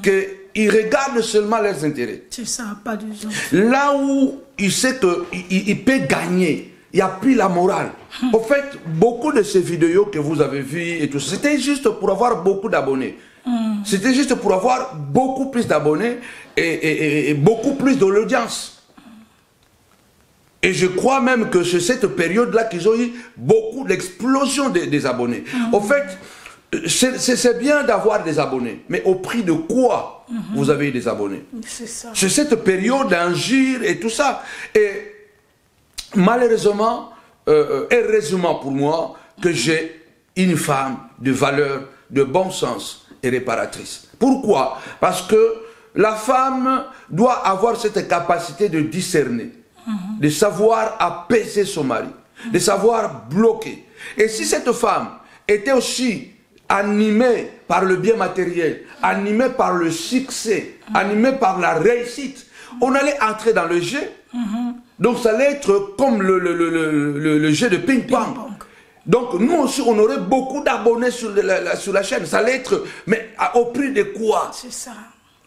qu'ils regardent seulement leurs intérêts. C'est ça, pas de gens. Là où il sait qu'il peut gagner, il n'y a plus la morale. En fait, beaucoup de ces vidéos que vous avez vues et tout ça, c'était juste pour avoir beaucoup d'abonnés. C'était juste pour avoir beaucoup plus d'abonnés et beaucoup plus de l'audience. Et je crois même que c'est cette période-là qu'ils ont eu beaucoup d'explosion des abonnés. En fait, c'est bien d'avoir des abonnés, mais au prix de quoi vous avez eu des abonnés? C'est ça. C'est cette période d'injure et tout ça. Et malheureusement, heureusement pour moi, que j'ai une femme de valeur, de bon sens et réparatrice. Pourquoi? Parce que la femme doit avoir cette capacité de discerner, de savoir apaiser son mari, de savoir bloquer. Et si cette femme était aussi animé par le bien matériel, animé par le succès, animé par la réussite, on allait entrer dans le jeu. Donc ça allait être comme le jeu de ping-pong. Donc nous aussi, on aurait beaucoup d'abonnés sur la chaîne. Ça allait être, mais au prix de quoi? C'est ça.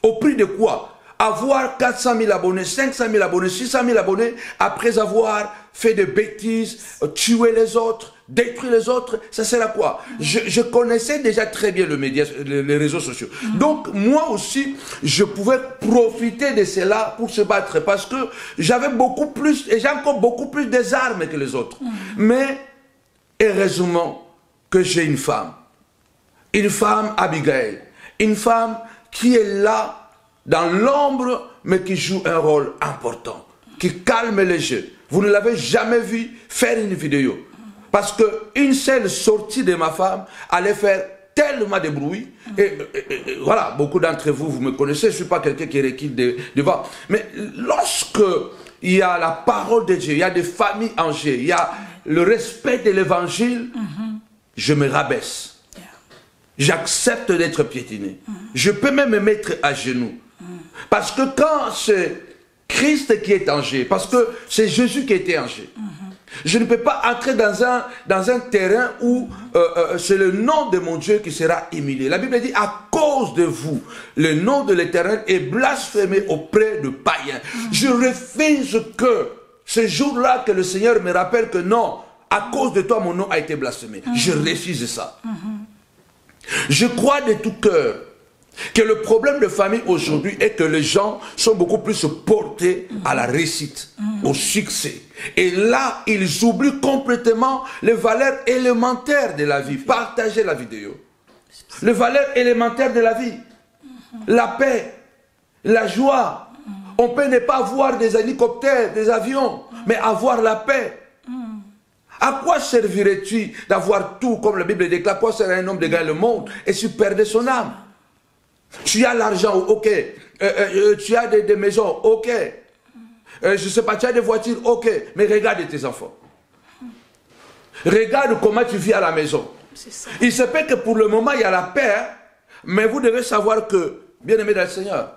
Au prix de quoi? Avoir 400 000 abonnés, 500 000 abonnés, 600 000 abonnés, après avoir fait des bêtises, tué les autres, détruire les autres, ça sert à quoi? Je connaissais déjà très bien les réseaux sociaux. Donc, moi aussi, je pouvais profiter de cela pour se battre parce que j'avais beaucoup plus, et j'ai encore beaucoup plus des armes que les autres. Mais, heureusement que j'ai une femme Abigail, une femme qui est là dans l'ombre, mais qui joue un rôle important, qui calme les jeux. Vous ne l'avez jamais vu faire une vidéo. Parce qu'une seule sortie de ma femme allait faire tellement de bruit. Et voilà, beaucoup d'entre vous, vous me connaissez, je ne suis pas quelqu'un qui recule devant. Mais lorsque il y a la parole de Dieu, il y a des familles en jeu, il y a le respect de l'évangile, je me rabaisse. J'accepte d'être piétiné. Je peux même me mettre à genoux. Parce que quand c'est Christ qui est en jeu, parce que c'est Jésus qui était en jeu, je ne peux pas entrer dans un terrain où c'est le nom de mon Dieu qui sera humilié. La Bible dit, à cause de vous, le nom de l'Éternel est blasphémé auprès de païens. Je refuse que ce jour-là que le Seigneur me rappelle que non, à cause de toi, mon nom a été blasphémé. Je refuse ça. Je crois de tout cœur que le problème de famille aujourd'hui est que les gens sont beaucoup plus portés à la réussite, au succès. Et là, ils oublient complètement les valeurs élémentaires de la vie. Partagez la vidéo. Les valeurs élémentaires de la vie. La paix, la joie. On peut ne pas avoir des hélicoptères, des avions, mais avoir la paix. À quoi servirait-tu d'avoir tout, comme la Bible déclare, quoi sert un homme de gagner le monde et si perdre son âme? Tu as l'argent, ok. Tu as des maisons, ok. Je ne sais pas, tu as des voitures, ok. Mais regarde tes enfants. Regarde comment tu vis à la maison. Il se peut que pour le moment, il y a la paix, mais vous devez savoir que, bien aimé dans le Seigneur,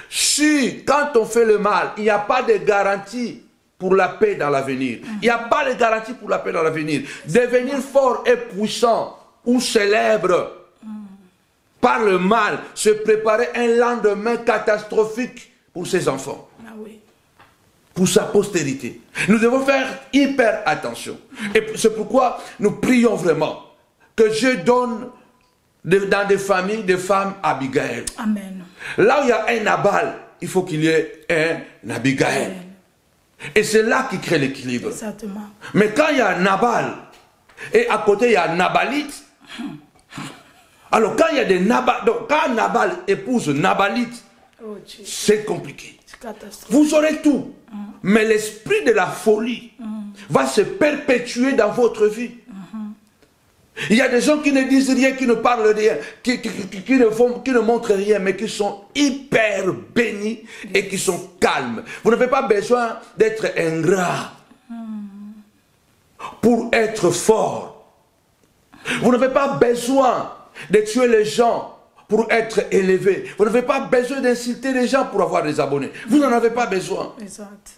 si quand on fait le mal, il n'y a pas de garantie pour la paix dans l'avenir. Il n'y a pas de garantie pour la paix dans l'avenir. Devenir fort et puissant ou célèbre par le mal, se préparer un lendemain catastrophique pour ses enfants. Ah oui. Pour sa postérité. Nous devons faire hyper attention. Et c'est pourquoi nous prions vraiment que Dieu donne dans des familles des femmes Abigail. Amen. Là où il y a un Nabal, il faut qu'il y ait un Abigail. Amen. Et c'est là qui crée l'équilibre. Exactement. Mais quand il y a un Nabal, et à côté il y a un Nabalite, alors quand il y a des Nabal, donc quand Nabal épouse Nabalite, c'est compliqué. Vous aurez tout, mais l'esprit de la folie va se perpétuer dans votre vie. Il y a des gens qui ne disent rien, qui ne parlent rien, qui ne montrent rien, mais qui sont hyper bénis et qui sont calmes. Vous n'avez pas besoin d'être ingrat pour être fort. Vous n'avez pas besoin de tuer les gens pour être élevé. Vous n'avez pas besoin d'insulter les gens pour avoir des abonnés. Vous n'en avez pas besoin. Exact.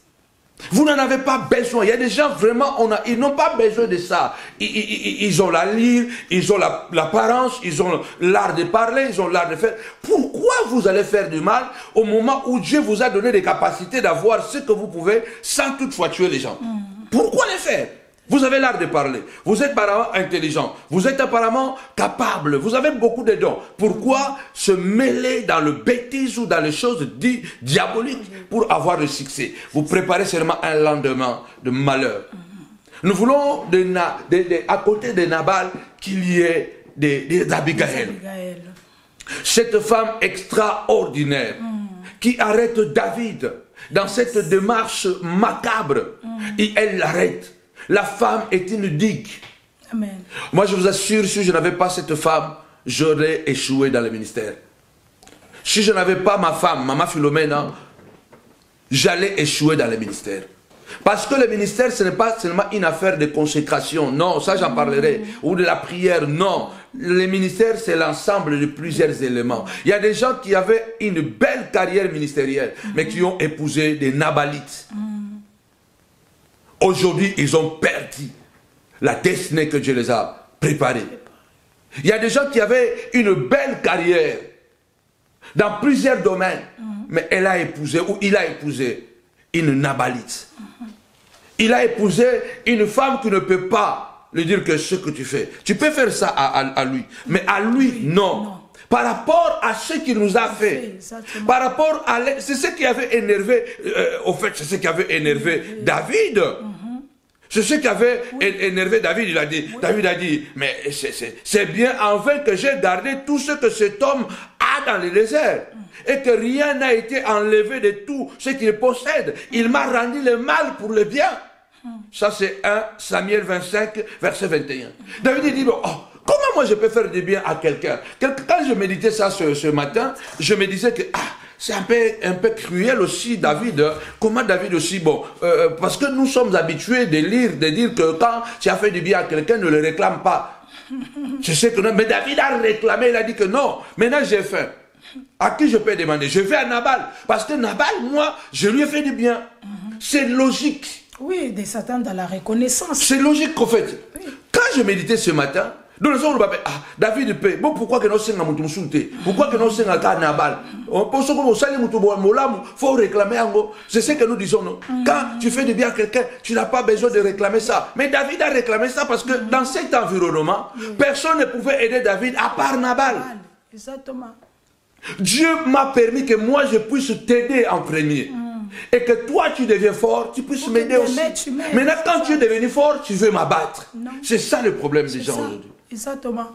Vous n'en avez pas besoin. Il y a des gens vraiment, ils n'ont pas besoin de ça. Ils ont la lyre, ils ont l'apparence, ils ont l'art de parler, ils ont l'art de faire. Pourquoi vous allez faire du mal au moment où Dieu vous a donné des capacités d'avoir ce que vous pouvez sans toutefois tuer les gens? Pourquoi les faire? Vous avez l'art de parler, vous êtes apparemment intelligent, vous êtes apparemment capable, vous avez beaucoup de dons. Pourquoi se mêler dans le bêtise ou dans les choses dites diaboliques pour avoir le succès? Vous préparez seulement un lendemain de malheur. Nous voulons, à côté de Nabal, qu'il y ait des Abigail. Cette femme extraordinaire qui arrête David dans cette démarche macabre et elle l'arrête. La femme est une digue. Amen. Moi, je vous assure, si je n'avais pas cette femme, j'aurais échoué dans le ministère. Si je n'avais pas ma femme, Maman Philomène, j'allais échouer dans le ministère. Parce que le ministère, ce n'est pas seulement une affaire de consécration. Non, ça j'en parlerai. Ou de la prière, non. Le ministère, c'est l'ensemble de plusieurs éléments. Il y a des gens qui avaient une belle carrière ministérielle, mais qui ont épousé des Nabalites. Aujourd'hui, ils ont perdu la destinée que Dieu les a préparée. Il y a des gens qui avaient une belle carrière dans plusieurs domaines, mais elle a épousé, ou il a épousé une Nabalite. Il a épousé une femme qui ne peut pas lui dire que ce que tu fais, tu peux faire ça à lui, mais à lui, non. Par rapport à ce qu'il nous a fait, par rapport à... C'est ce qui avait énervé, au fait, c'est ce qui avait énervé David. C'est ce qui avait énervé David. Il a dit, David a dit, mais c'est bien en vain que j'ai gardé tout ce que cet homme a dans le désert. Et que rien n'a été enlevé de tout ce qu'il possède. Il m'a rendu le mal pour le bien. Ça c'est 1 Samuel 25, verset 21. David dit, bon, comment moi je peux faire du bien à quelqu'un? Quand je méditais ça ce matin, je me disais que c'est un peu cruel aussi David. Comment David aussi, bon, parce que nous sommes habitués de lire, de dire que quand tu as fait du bien à quelqu'un, ne le réclame pas. Je sais que non, mais David a réclamé, il a dit que non, maintenant j'ai faim. À qui je peux demander? Je vais à Nabal. Parce que Nabal, moi, je lui ai fait du bien. C'est logique. Oui, de s'attendre à la reconnaissance. C'est logique qu'en fait. Oui. Quand je méditais ce matin, nous le sommes David paie. Bon, pourquoi que nous sommes à Moutoumsoute? Pourquoi que nous sommes à Nabal? Il faut réclamer en gros. C'est ce que nous disons, non? Quand tu fais du bien à quelqu'un, tu n'as pas besoin de réclamer ça. Mais David a réclamé ça parce que dans cet environnement, personne ne pouvait aider David à part Nabal. Exactement. Dieu m'a permis que moi je puisse t'aider en premier. Et que toi tu deviens fort, tu puisses m'aider aussi. Maintenant quand tu es devenu fort, tu veux m'abattre. C'est ça le problème des gens aujourd'hui. Exactement.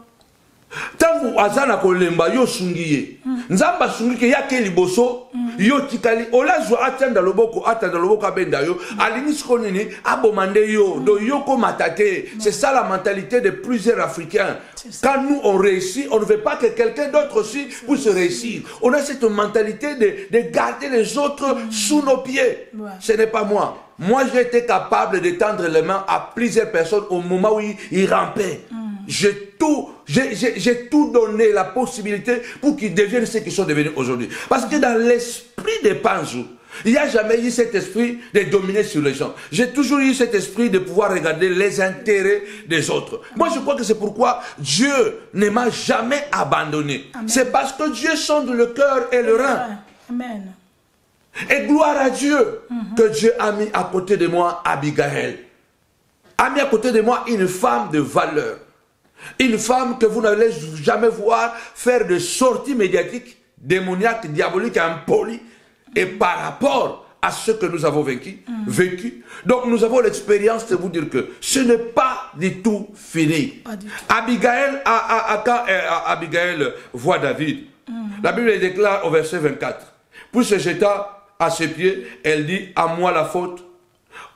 Tangu azana kolemba yo sungiye. Nzamba sungike yake liboso yo tikali olazwa atenda loboko abenda yo alini nini abomande yo do yoko matate. C'est ça la mentalité de plusieurs Africains. Quand nous on réussit, on ne veut pas que quelqu'un d'autre aussi puisse réussir. On a cette mentalité de garder les autres sous nos pieds. Ce n'est pas moi. Moi j'ai été capable de tendre les mains à plusieurs personnes au moment où ils rampaient. J'ai tout donné la possibilité pour qu'ils deviennent ce qu'ils sont devenus aujourd'hui. Parce que dans l'esprit des Panzou, il n'y a jamais eu cet esprit de dominer sur les gens. J'ai toujours eu cet esprit de pouvoir regarder les intérêts des autres. Moi, je crois que c'est pourquoi Dieu ne m'a jamais abandonné. C'est parce que Dieu sonde le cœur et le rein. Amen. Et gloire à Dieu que Dieu a mis à côté de moi Abigail. A mis à côté de moi une femme de valeur. Une femme que vous n'allez jamais voir faire de sorties médiatiques, démoniaques, diaboliques, impolies. Et par rapport à ce que nous avons vécu, donc nous avons l'expérience de vous dire que ce n'est pas du tout fini. Abigail, quand Abigail voit David, la Bible déclare au verset 24, puis se jeta à ses pieds, elle dit, à moi la faute,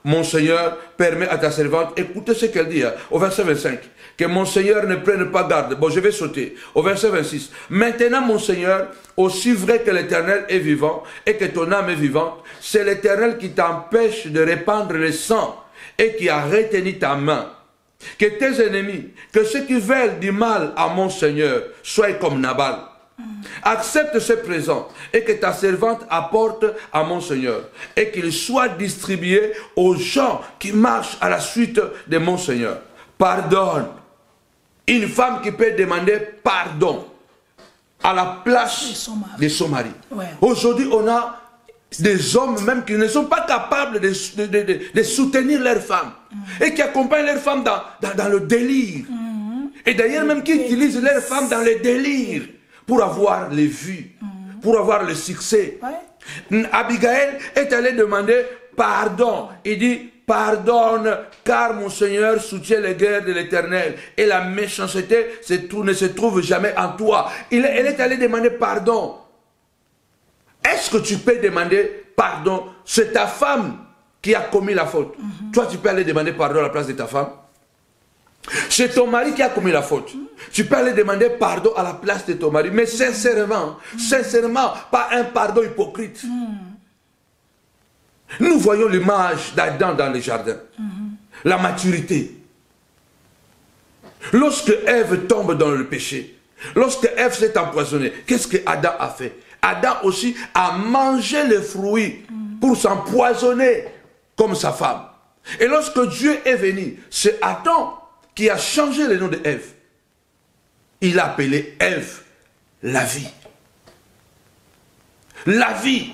mon Seigneur permet à ta servante, écoutez ce qu'elle dit au verset 25, que mon Seigneur ne prenne pas garde. Bon, je vais sauter. Au verset 26. Maintenant, mon Seigneur, aussi vrai que l'Éternel est vivant et que ton âme est vivante, c'est l'Éternel qui t'empêche de répandre le sang et qui a retenu ta main. Que tes ennemis, que ceux qui veulent du mal à mon Seigneur, soient comme Nabal. Accepte ce présent et que ta servante apporte à mon Seigneur et qu'il soit distribué aux gens qui marchent à la suite de mon Seigneur. Pardonne. Une femme qui peut demander pardon à la place de son mari. Aujourd'hui, on a des hommes même qui ne sont pas capables de soutenir leurs femmes et qui accompagnent leurs femmes dans le délire. Et d'ailleurs, même qui utilisent leurs femmes dans le délire pour avoir les vues, pour avoir le succès. Abigail est allée demander pardon. Il dit, pardonne, car mon Seigneur soutient les guerres de l'Éternel. Et la méchanceté ne se trouve jamais en toi. Elle est allée demander pardon. Est-ce que tu peux demander pardon? C'est ta femme qui a commis la faute. Toi, tu peux aller demander pardon à la place de ta femme. C'est ton mari qui a commis la faute. Tu peux aller demander pardon à la place de ton mari. Mais sincèrement, pas un pardon hypocrite. Nous voyons l'image d'Adam dans le jardin. La maturité. Lorsque Ève tombe dans le péché, lorsque Ève s'est empoisonnée, qu'est-ce que Adam a fait? Adam aussi a mangé les fruits pour s'empoisonner comme sa femme. Et lorsque Dieu est venu, c'est Adam qui a changé le nom de Ève. Il a appelé Ève la vie. La vie.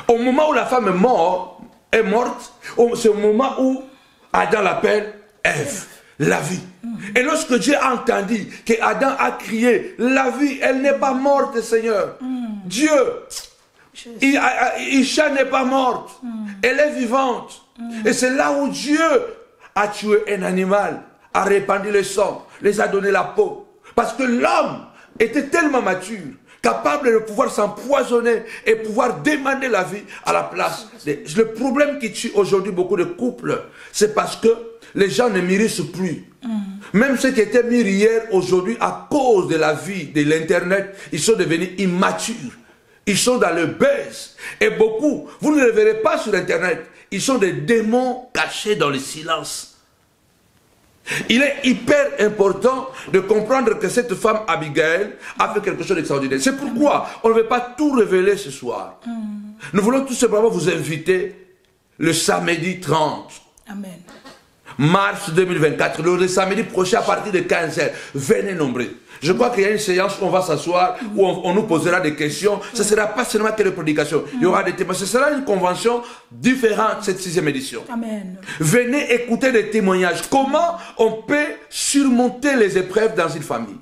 Au moment où la femme est morte, c'est au moment où Adam l'appelle Ève. la vie. Et lorsque Dieu a entendu que Adam a crié, la vie, elle n'est pas morte, Seigneur. Dieu, Isha n'est pas morte, elle est vivante. Et c'est là où Dieu a tué un animal, a répandu le sang, les a donné la peau. Parce que l'homme était tellement mature, capable de pouvoir s'empoisonner et pouvoir demander la vie à la place. Le problème qui tue aujourd'hui beaucoup de couples, c'est parce que les gens ne mûrissent plus. Même ceux qui étaient mûrs hier, aujourd'hui, à cause de la vie, de l'internet, ils sont devenus immatures. Ils sont dans le buzz. Et beaucoup, vous ne les verrez pas sur internet, ils sont des démons cachés dans le silence. Il est hyper important de comprendre que cette femme Abigail a fait quelque chose d'extraordinaire. C'est pourquoi on ne veut pas tout révéler ce soir. Nous voulons tout simplement vous inviter le samedi 30. Amen. Mars 2024, le samedi prochain à partir de 15h. Venez nombreux. Je crois qu'il y a une séance où on va s'asseoir, où on nous posera des questions. Ce ne sera pas seulement que des prédications. Il y aura des témoignages. Ce sera une convention différente, cette 6e édition. Amen. Venez écouter des témoignages. Comment on peut surmonter les épreuves dans une famille.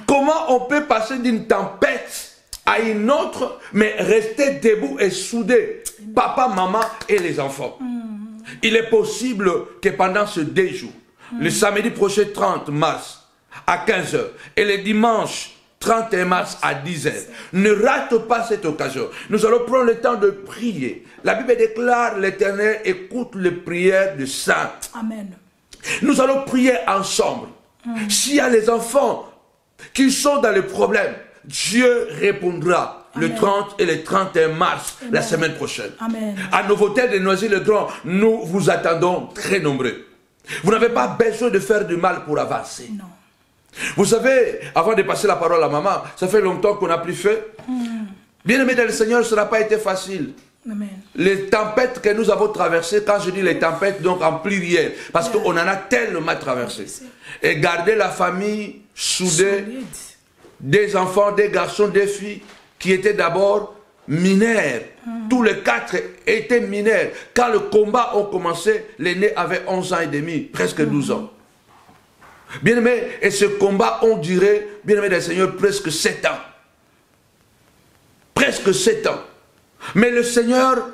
Comment on peut passer d'une tempête à une autre, mais rester debout et soudé. Papa, maman et les enfants. Il est possible que pendant ce 2 jours, le samedi prochain 30 mars à 15h et le dimanche 31 mars à 10h, ne rate pas cette occasion. Nous allons prendre le temps de prier. La Bible déclare, l'Éternel écoute les prières de saints. Amen. Nous allons prier ensemble. S'il y a les enfants qui sont dans le problème, Dieu répondra. Le 30 et le 31 mars, la semaine prochaine. Amen. À Novotel de Noisy-le-Grand, nous vous attendons très nombreux. Vous n'avez pas besoin de faire du mal pour avancer. Non. Vous savez, avant de passer la parole à maman, ça fait longtemps qu'on n'a plus fait. Bien-aimés dans le Seigneur, ça n'a pas été facile. Amen. Les tempêtes que nous avons traversées, quand je dis les tempêtes, donc en pluriel, parce qu'on en a tellement traversé. Et garder la famille soudée, des enfants, des garçons, des filles, qui étaient d'abord mineurs. Tous les 4 étaient mineurs. Quand le combat a commencé, l'aîné avait 11 ans et demi, presque 12 ans. Bien-aimés, et ce combat, on dirait, bien-aimés des Seigneurs, presque 7 ans. Presque 7 ans. Mais le Seigneur,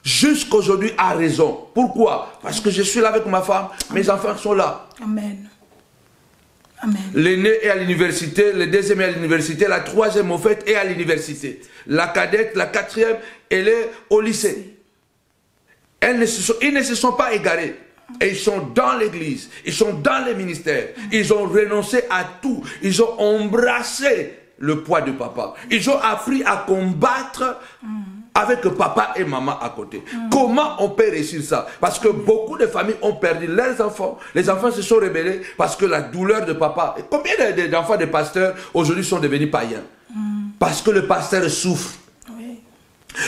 jusqu'aujourd'hui, a raison. Pourquoi? Parce que je suis là avec ma femme, mes enfants sont là. Amen. Amen. L'aîné est à l'université, le deuxième est à l'université, la troisième au fait est à l'université. La cadette, la 4e, elle est au lycée. Ils ne se sont pas égarés. Et ils sont dans l'église, ils sont dans les ministères, ils ont renoncé à tout, ils ont embrassé le poids de papa. Ils ont appris à combattre avec papa et maman à côté. Comment on peut réussir ça? Parce que beaucoup de familles ont perdu leurs enfants. Les enfants se sont rebellés parce que la douleur de papa... Et combien d'enfants de pasteurs aujourd'hui sont devenus païens? Parce que le pasteur souffre. Oui.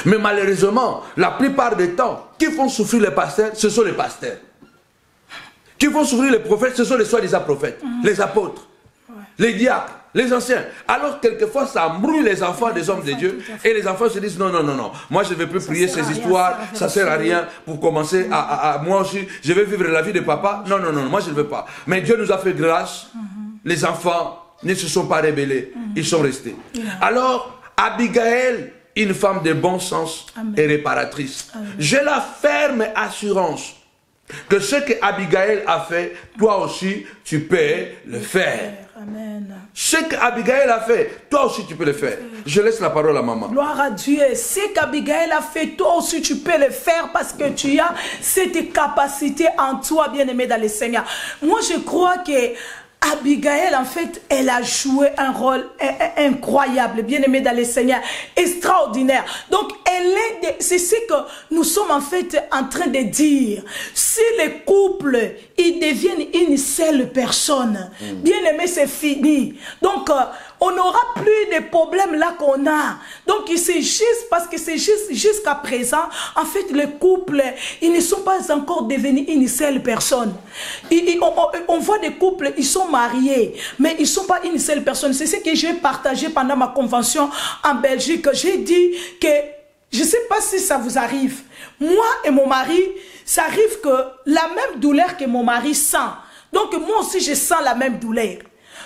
Mais malheureusement, la plupart du temps, qui font souffrir les pasteurs, ce sont les pasteurs. Qui font souffrir les prophètes, ce sont les soi-disant prophètes, les apôtres, les diacres, les anciens. Alors quelquefois ça embrouille les enfants des hommes de Dieu et les enfants se disent non, non, non, non, moi je ne veux plus prier ces histoires, ça ne sert à rien pour commencer moi aussi, je vais vivre la vie de papa. Non, non, non, moi je ne veux pas. Mais Dieu nous a fait grâce, les enfants ne se sont pas rebellés, ils sont restés. Alors Abigail, une femme de bon sens et réparatrice. J'ai la ferme assurance que ce que Abigail a fait, toi aussi, tu peux le faire. Amen. Ce qu'Abigail a fait, toi aussi, tu peux le faire. Je laisse la parole à maman. Gloire à Dieu. Ce qu'Abigail a fait, toi aussi, tu peux le faire parce que tu as cette capacité en toi, bien-aimé dans le Seigneur. Moi, je crois que Abigail, en fait, elle a joué un rôle incroyable, bien-aimé dans le Seigneur, extraordinaire. Donc, c'est ce que nous sommes en fait en train de dire. Si les couples, ils deviennent une seule personne, bien-aimé, c'est fini. Donc, on n'aura plus de problèmes là qu'on a. Donc, c'est juste parce que c'est juste jusqu'à présent, en fait, les couples, ils ne sont pas encore devenus une seule personne. On voit des couples, ils sont mariés, mais ils ne sont pas une seule personne. C'est ce que j'ai partagé pendant ma convention en Belgique. J'ai dit que, je ne sais pas si ça vous arrive, moi et mon mari, ça arrive que la même douleur que mon mari sent, Donc moi aussi, je sens la même douleur.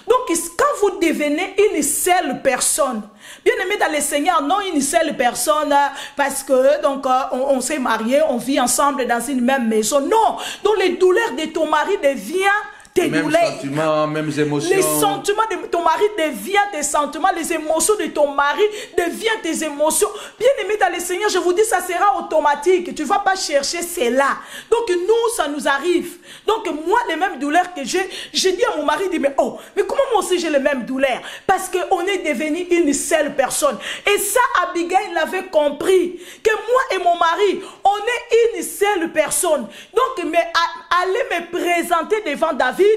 Donc quand vous devenez une seule personne, bien aimé dans le Seigneur, non une seule personne parce que donc on s'est marié, on vit ensemble dans une même maison. Non, donc les douleurs de ton mari deviennent tes douleurs. Sentiments, mêmes émotions. Les sentiments de ton mari deviennent tes sentiments, les émotions de ton mari deviennent tes émotions. Bien aimé dans le Seigneur, je vous dis, ça sera automatique. Tu ne vas pas chercher cela. Donc nous, ça nous arrive. Donc moi, les mêmes douleurs que j'ai dit à mon mari, mais comment moi aussi j'ai les mêmes douleurs? Parce qu'on est devenu une seule personne. Et ça, Abigail l'avait compris. Que moi et mon mari, on est une seule personne. Donc, mais aller me présenter devant David,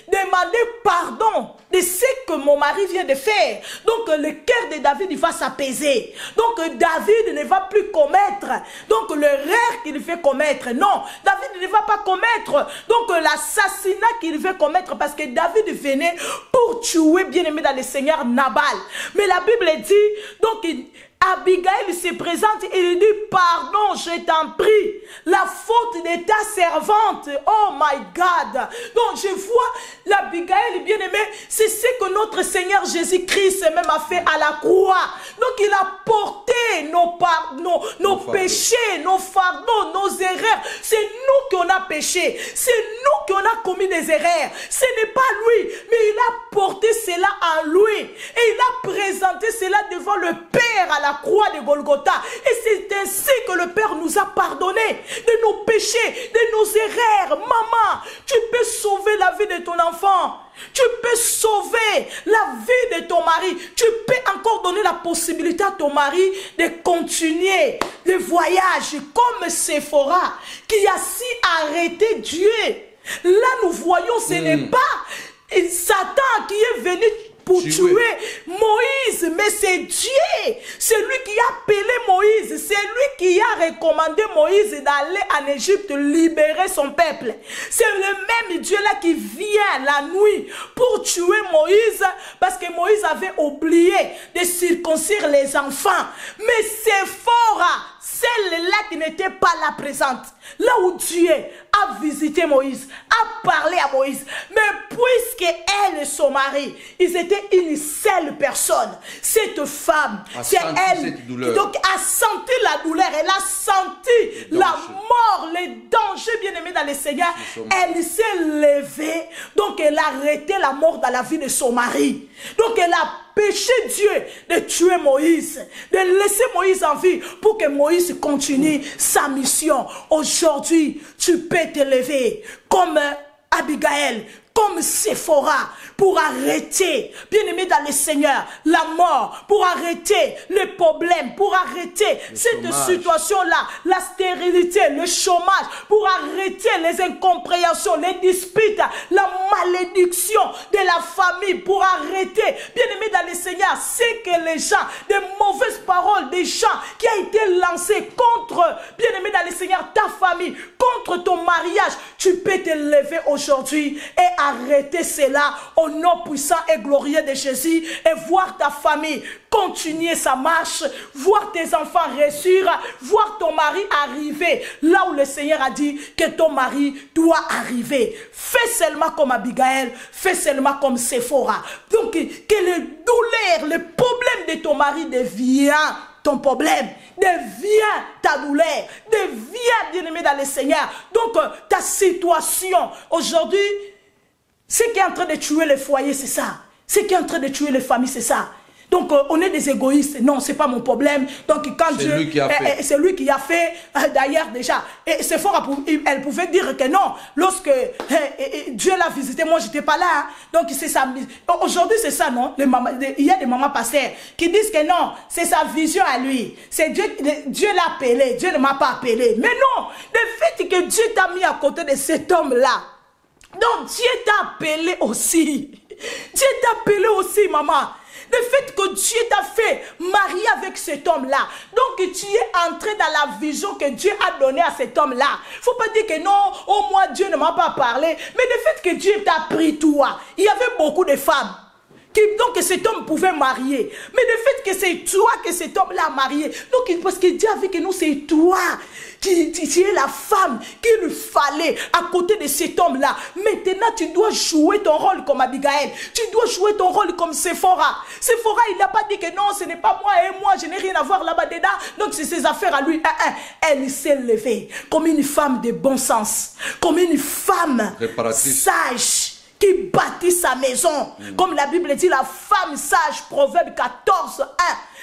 demander pardon de ce que mon mari vient de faire. Donc le cœur de David, il va s'apaiser. Donc David ne va plus commettre donc l'erreur qu'il fait commettre. Non, David ne va pas commettre donc l'assassinat qu'il veut commettre, parce que David venait pour tuer, bien aimé dans le Seigneur, Nabal. Mais la Bible dit donc Abigail se présente et lui dit pardon, je t'en prie, la faute de ta servante. Oh my God. Donc je vois l'Abigail bien aimé, c'est ce que notre Seigneur Jésus-Christ même a fait à la croix. Donc il a porté nos péchés, nos fardeaux, nos erreurs. C'est nous qui on a péché, c'est nous qui on a commis des erreurs. Ce n'est pas lui, mais il a porté cela en lui et il a présenté cela devant le Père à la croix de Golgotha. Et c'est ainsi que le Père nous a pardonné de nos péchés, de nos erreurs. Maman, tu peux sauver la vie de ton enfant. Tu peux sauver la vie de ton mari. Tu peux encore donner la possibilité à ton mari de continuer le voyage comme Séphora qui a si arrêté Dieu. Là, nous voyons, ce n'est pas Satan qui est venu pour tuer Moïse, mais c'est Dieu. C'est lui qui a appelé Moïse. C'est lui qui a recommandé Moïse d'aller en Égypte libérer son peuple. C'est le même Dieu-là qui vient la nuit pour tuer Moïse, parce que Moïse avait oublié de circoncire les enfants. Mais Séphora, celle-là qui n'était pas là présente, là où Dieu a visité Moïse, a parlé à Moïse, mais puisque elle et son mari, ils étaient une seule personne, cette femme, c'est elle qui donc a senti la douleur, elle a senti la mort, les dangers, bien aimés dans le Seigneur, elle s'est levée, donc elle a arrêté la mort dans la vie de son mari, donc elle a péché Dieu de tuer Moïse, de laisser Moïse en vie pour que Moïse continue sa mission. Aujourd'hui, tu peux te lever comme Abigail, comme Séphora, pour arrêter, bien aimé dans le Seigneur, la mort, pour arrêter les problèmes, pour arrêter cette situation-là, la stérilité, le chômage, pour arrêter les incompréhensions, les disputes, la malédiction de la famille, pour arrêter, bien aimé dans le Seigneur, c'est que les gens, des mauvaises paroles, des gens qui ont été lancés contre, bien aimé dans le Seigneur, ta famille, contre ton mariage, tu peux te lever aujourd'hui et arrêter cela au nom puissant et glorieux de Jésus et voir ta famille continuer sa marche, voir tes enfants réussir, voir ton mari arriver là où le Seigneur a dit que ton mari doit arriver. Fais seulement comme Abigail, fais seulement comme Séphora. Donc que les douleurs, les problèmes de ton mari deviennent ton problème, devient ta douleur, devient bien-aimé dans le Seigneur. Donc ta situation aujourd'hui, ce qui est en train de tuer les foyers, c'est ça. Ce qui est en train de tuer les familles, c'est ça. Donc on est des égoïstes. Non, c'est pas mon problème. Donc quand Dieu, c'est lui qui a fait. D'ailleurs déjà, et Séphora, elle pouvait dire que non. Lorsque Dieu l'a visité, moi j'étais pas là. Hein. Donc c'est ça. Aujourd'hui c'est ça, non? Il y a des mamans pasteurs qui disent que non, c'est sa vision à lui. C'est Dieu l'a appelé. Dieu ne m'a pas appelé. Mais non, le fait que Dieu t'a mis à côté de cet homme-là. Donc Dieu t'a appelé aussi. Dieu t'a appelé aussi, maman. Le fait que Dieu t'a fait marier avec cet homme-là. Donc tu es entré dans la vision que Dieu a donnée à cet homme-là. Il ne faut pas dire que non, oh moi Dieu ne m'a pas parlé. Mais le fait que Dieu t'a pris toi. Il y avait beaucoup de femmes Donc cet homme pouvait marier. Mais le fait que c'est toi que cet homme-là a marié, donc parce que Dieu a vu que non, c'est toi qui es la femme qu'il fallait à côté de cet homme-là. Maintenant, tu dois jouer ton rôle comme Abigail. Tu dois jouer ton rôle comme Séphora. Séphora, il n'a pas dit que non, ce n'est pas moi et moi, je n'ai rien à voir là-bas dedans. Donc c'est ses affaires à lui. Elle s'est levée comme une femme de bon sens, comme une femme sage, qui bâtit sa maison. Comme la Bible dit, la femme sage, Proverbe 14, 1.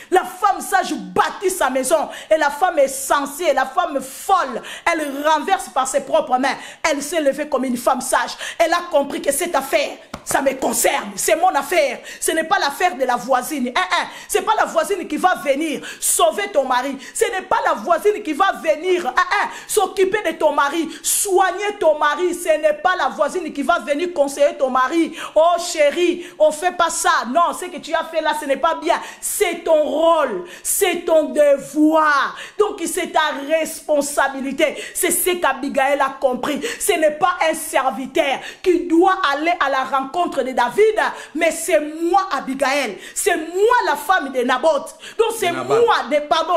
La femme sage bâtit sa maison. Et la femme est sensée, la femme folle, elle renverse par ses propres mains. Elle s'est levée comme une femme sage. Elle a compris que cette affaire, ça me concerne. C'est mon affaire. Ce n'est pas l'affaire de la voisine. Ce n'est pas la voisine qui va venir sauver ton mari. Ce n'est pas la voisine qui va venir s'occuper de ton mari, soigner ton mari. Ce n'est pas la voisine qui va venir conseiller ton mari. Oh chérie, on ne fait pas ça. Non, ce que tu as fait là, ce n'est pas bien. C'est ton rôle, c'est ton devoir. Donc c'est ta responsabilité. C'est ce qu'Abigail a compris. Ce n'est pas un serviteur qui doit aller à la rencontre de David, mais c'est moi Abigail. C'est moi la femme de Naboth. Donc c'est moi,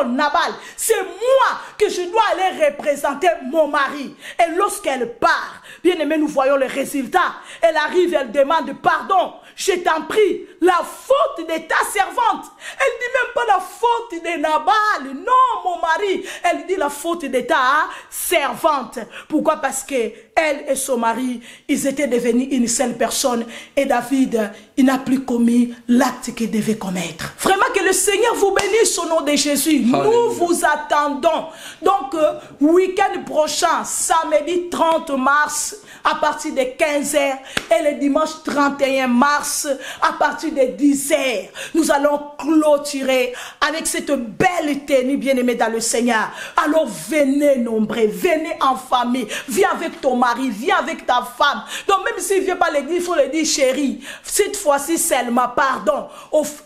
Nabal. C'est moi que je dois aller représenter mon mari. Et lorsqu'elle part, bien aimé, nous voyons le résultat. Elle arrive, elle demande pardon. Je t'en prie, la faute de ta servante. Elle dit même pas la faute de Nabal. Non, mon mari. Elle dit la faute de ta servante. Pourquoi? Parce que elle et son mari, ils étaient devenus une seule personne. Et David, il n'a plus commis l'acte qu'il devait commettre. Vraiment que le Seigneur vous bénisse au nom de Jésus. Alléluia. Nous vous attendons. Donc, week-end prochain, samedi 30 mars, à partir de 15h, et le dimanche 31 mars, à partir de 10h, nous allons clôturer avec cette belle tenue bien-aimée dans le Seigneur. Alors venez nombreux, venez en famille, viens avec ton mari, viens avec ta femme. Donc même s'il ne vient pas à l'église, il faut le dire chérie, cette fois-ci seulement, pardon,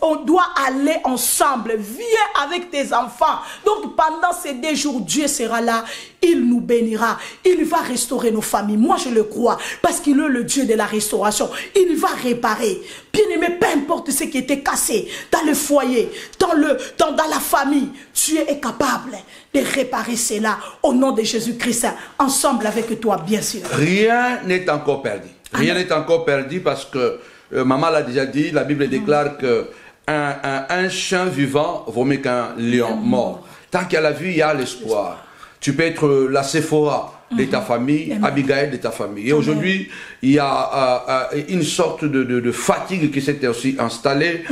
on doit aller ensemble, viens avec tes enfants. Donc pendant ces 2 jours, Dieu sera là. Il nous bénira. Il va restaurer nos familles. Moi, je le crois. Parce qu'il est le Dieu de la restauration. Il va réparer. Bien aimé, peu importe ce qui était cassé dans le foyer, dans la famille, Dieu est capable de réparer cela au nom de Jésus-Christ. Ensemble avec toi, bien sûr. Rien n'est encore perdu. Rien n'est encore perdu parce que, maman l'a déjà dit, la Bible déclare que un chien vivant vaut mieux qu'un lion mort. Tant qu'il y a la vie, il y a l'espoir. Tu peux être la Séphora de ta famille, Abigail de ta famille. Et aujourd'hui, il y a une sorte de fatigue qui s'est aussi installée.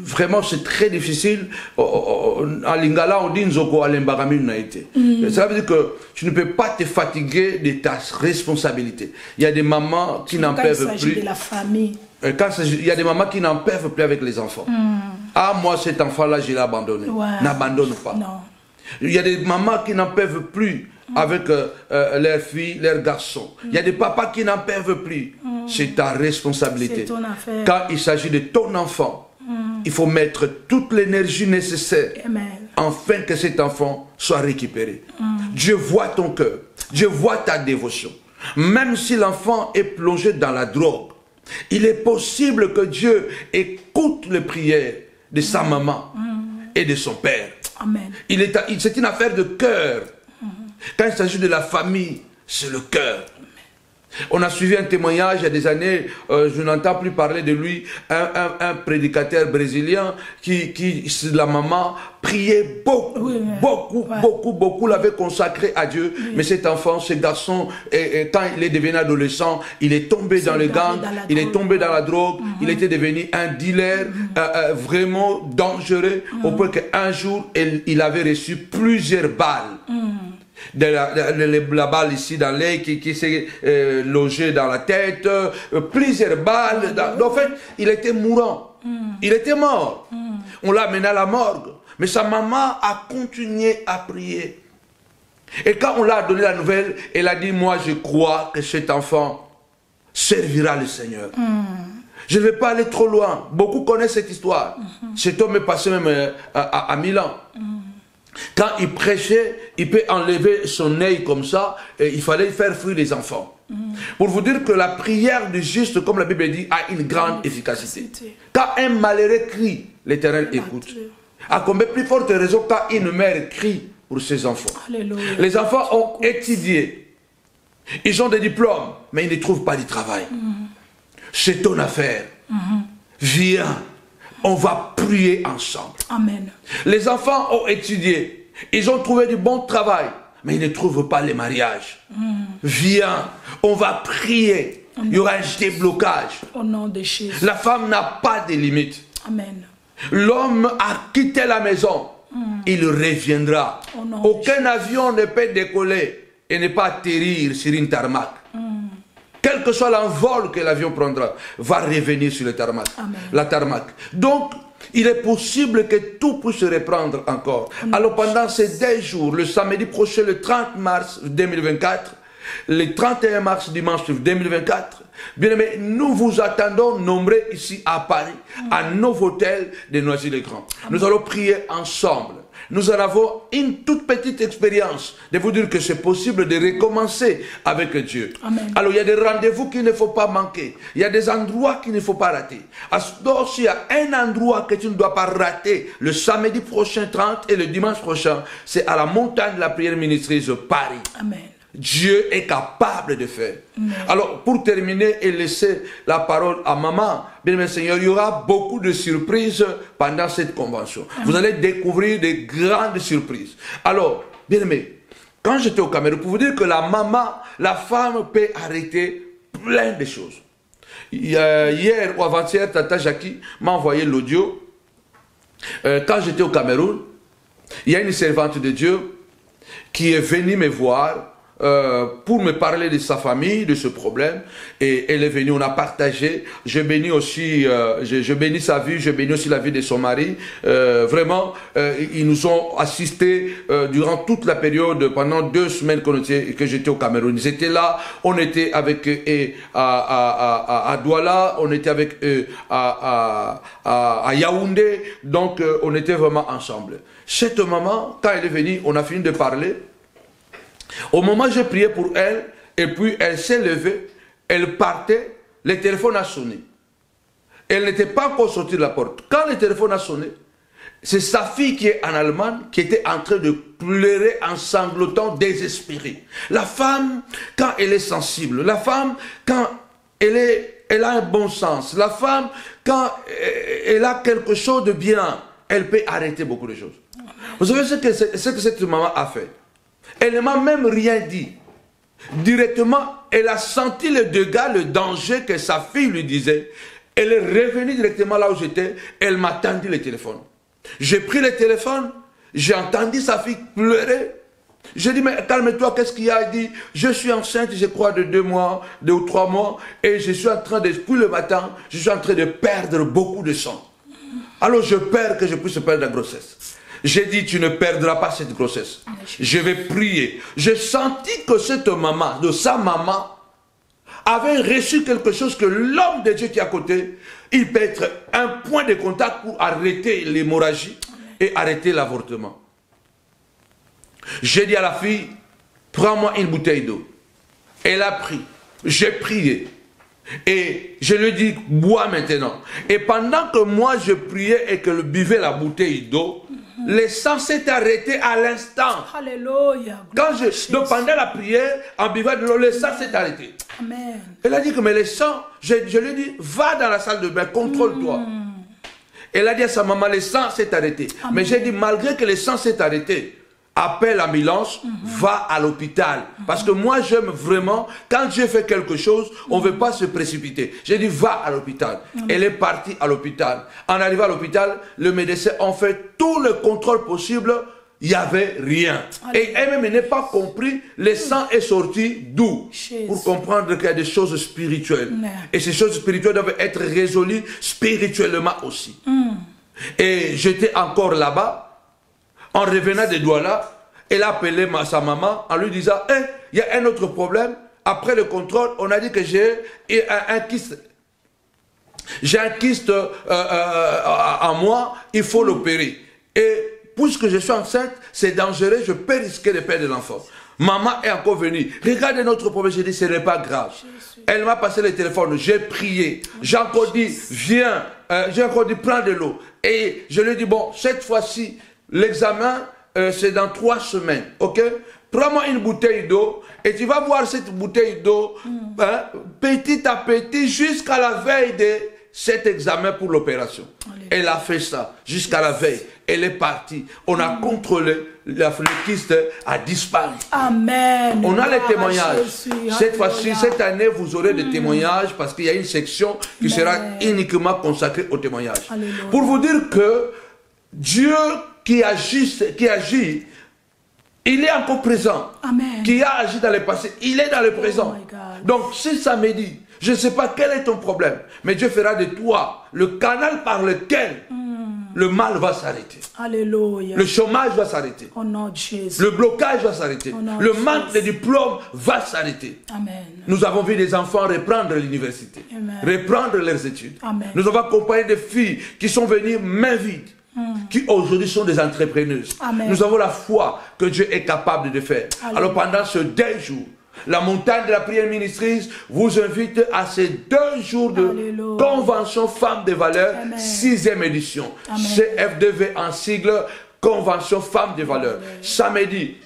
Vraiment, c'est très difficile. En lingala, on dit Nzoko alembarami naïté. Ça veut dire que tu ne peux pas te fatiguer de ta responsabilité. Il y a des mamans qui n'en peuvent plus. De la famille. Quand il y a des mamans qui n'en peuvent plus avec les enfants. Ah, moi, cet enfant-là, je l'ai abandonné. N'abandonne pas. Non. Il y a des mamans qui n'en peuvent plus avec leurs filles, leurs garçons. Il y a des papas qui n'en peuvent plus. C'est ta responsabilité. C'est ton affaire. Quand il s'agit de ton enfant, il faut mettre toute l'énergie nécessaire afin que cet enfant soit récupéré. Dieu voit ton cœur. Dieu voit ta dévotion. Même si l'enfant est plongé dans la drogue, il est possible que Dieu écoute les prières de sa maman et de son père. Amen. C'est une affaire de cœur. Quand il s'agit de la famille, c'est le cœur. On a suivi un témoignage il y a des années, je n'entends plus parler de lui, un prédicateur brésilien qui la maman, priait beaucoup, beaucoup, l'avait consacré à Dieu. Mais cet enfant, ce garçon, quand il est devenu adolescent, il est tombé dans le gang, il est tombé dans la drogue, il était devenu un dealer vraiment dangereux, au point qu'un jour, il avait reçu plusieurs balles. La balle ici dans l'œil qui s'est logée dans la tête, plusieurs balles. En fait, il était mourant. Il était mort. On l'a amené à la morgue. Mais sa maman a continué à prier. Et quand on l'a donné la nouvelle, elle a dit, moi je crois que cet enfant servira le Seigneur. Je ne vais pas aller trop loin. Beaucoup connaissent cette histoire. Cet homme est passé même à Milan. Quand il prêchait, il peut enlever son œil comme ça, et il fallait faire fuir les enfants. Pour vous dire que la prière du juste, comme la Bible dit, a une grande efficacité. Quand un malheureux crie, l'Éternel écoute. À combien plus forte raison quand une mère crie pour ses enfants. Alléluia. Les enfants ont étudié. Ils ont des diplômes, mais ils ne trouvent pas de travail. C'est ton affaire. Viens, on va prier ensemble. Amen. Les enfants ont étudié. Ils ont trouvé du bon travail, mais ils ne trouvent pas les mariages. Viens, on va prier. Il y aura un déblocage. Au nom de Jésus. La femme n'a pas de limites. Amen. L'homme a quitté la maison. Il reviendra. Aucun avion ne peut décoller et ne pas atterrir sur une tarmac. Quel que soit l'envol que l'avion prendra, va revenir sur le tarmac, la tarmac. Donc, il est possible que tout puisse se reprendre encore. Alors, pendant ces 10 jours, le samedi prochain, le 30 mars 2024, le 31 mars dimanche 2024, bien aimé, nous vous attendons nombreux ici à Paris, à Novotel de Noisy-le-Grand. Nous allons prier ensemble. Nous en avons une toute petite expérience de vous dire que c'est possible de recommencer avec Dieu. Amen. Alors il y a des rendez-vous qu'il ne faut pas manquer. Il y a des endroits qu'il ne faut pas rater. Donc s'il y a un endroit que tu ne dois pas rater, le samedi prochain 30 et le dimanche prochain, c'est à la montagne de la prière ministreuse Paris. Amen. Dieu est capable de faire. Alors, pour terminer et laisser la parole à maman, bien aimé Seigneur, il y aura beaucoup de surprises pendant cette convention. Vous allez découvrir des grandes surprises. Alors, bien aimé, quand j'étais au Cameroun, pour vous dire que la maman, la femme peut arrêter plein de choses. Hier ou avant-hier, Tata Jackie m'a envoyé l'audio. Quand j'étais au Cameroun, il y a une servante de Dieu qui est venue me voir pour me parler de sa famille, de ce problème, et elle est venue, on a partagé, je bénis aussi, je bénis sa vie, je bénis aussi la vie de son mari, vraiment, ils nous ont assistés durant toute la période, pendant 2 semaines que j'étais au Cameroun. Ils étaient là, on était avec eux à Douala, on était avec eux à Yaoundé, donc on était vraiment ensemble. Cette maman, quand elle est venue, on a fini de parler. Au moment où j'ai prié pour elle, et puis elle s'est levée, elle partait, le téléphone a sonné. Elle n'était pas encore sortie de la porte. Quand le téléphone a sonné, c'est sa fille qui est en Allemagne, qui était en train de pleurer en sanglotant, désespérée. La femme, quand elle est sensible, la femme, quand elle a un bon sens, la femme, quand elle a quelque chose de bien, elle peut arrêter beaucoup de choses. Vous savez ce que cette maman a fait? Elle ne m'a même rien dit. Directement, elle a senti le dégât, le danger que sa fille lui disait. Elle est revenue directement là où j'étais. Elle m'a tendu le téléphone. J'ai pris le téléphone. J'ai entendu sa fille pleurer. J'ai dit, mais calme-toi, qu'est-ce qu'il y a? Elle dit, je suis enceinte, je crois, de 2 mois, 2 ou 3 mois. Et je suis en train de, depuis le matin, je suis en train de perdre beaucoup de sang. Alors je perds que je puisse perdre la grossesse. J'ai dit, tu ne perdras pas cette grossesse. Je vais prier. J'ai senti que cette maman, de sa maman, avait reçu quelque chose que l'homme de Dieu qui est à côté, il peut être un point de contact pour arrêter l'hémorragie et arrêter l'avortement. J'ai dit à la fille, prends-moi une bouteille d'eau. Elle a pris. J'ai prié. Et je lui ai dit, bois maintenant. Et pendant que moi je priais et que je buvais la bouteille d'eau, le sang s'est arrêté à l'instant. Alléluia. Donc pendant la prière, en buvant de l'eau, le sang s'est arrêté. Amen. Elle a dit que mais le sang, je lui ai dit, va dans la salle de bain, contrôle-toi. Elle a dit à sa maman, le sang s'est arrêté. Amen. Mais j'ai dit, malgré que le sang s'est arrêté, appelle l'ambulance, va à l'hôpital. Parce que moi, j'aime vraiment, quand Dieu fait quelque chose, on ne veut pas se précipiter. J'ai dit, va à l'hôpital. Elle est partie à l'hôpital. En arrivant à l'hôpital, le médecin a fait tout le contrôle possible. Il n'y avait rien. Et elle-même n'a pas compris, le sang est sorti d'où? Pour comprendre qu'il y a des choses spirituelles. Et ces choses spirituelles doivent être résolues spirituellement aussi. Et j'étais encore là-bas. En revenant de Douala, elle a appelé sa maman en lui disant, hey, il y a un autre problème. Après le contrôle, on a dit que j'ai un kyste. J'ai un kyste en moi, il faut l'opérer. Et puisque je suis enceinte, c'est dangereux, je peux risquer de perdre l'enfant. Maman est encore venue. Regardez notre problème. J'ai dit, ce n'est pas grave. Elle m'a passé le téléphone. J'ai prié. J'ai encore dit, viens. J'ai encore dit, prends de l'eau. Et je lui ai dit, bon, cette fois-ci, l'examen, c'est dans 3 semaines. Ok? Prends-moi une bouteille d'eau et tu vas boire cette bouteille d'eau petit à petit jusqu'à la veille de cet examen pour l'opération. Elle a fait ça jusqu'à la veille. Elle est partie. On a contrôlé. Le kyste a disparu. Amen. On a les témoignages. Cette fois-ci, cette année, vous aurez des témoignages parce qu'il y a une section qui sera uniquement consacrée aux témoignages. Alléluia. Pour vous dire que Dieu qui agit, il est encore présent. Amen. Qui a agi dans le passé, il est dans le présent. my God. Donc, si samedi, je ne sais pas quel est ton problème, mais Dieu fera de toi le canal par lequel le mal va s'arrêter. Alléluia. Le chômage va s'arrêter. Au nom de Jésus. Le blocage va s'arrêter. Oh non, Le Jésus. manque de diplôme va s'arrêter. Amen. Nous avons vu des enfants reprendre l'université, Amen. reprendre leurs études. Amen. Nous avons accompagné des filles qui sont venues main vide, qui aujourd'hui sont des entrepreneuses. Amen. Nous avons la foi que Dieu est capable de faire. Alléluia. Alors pendant ce 2 jours, la montagne de la prière ministrice vous invite à ces 2 jours de Alléluia. convention Femmes de Valeur, Amen. 6e édition. Amen. CFDV en sigle, convention Femmes de Valeur. Amen. Samedi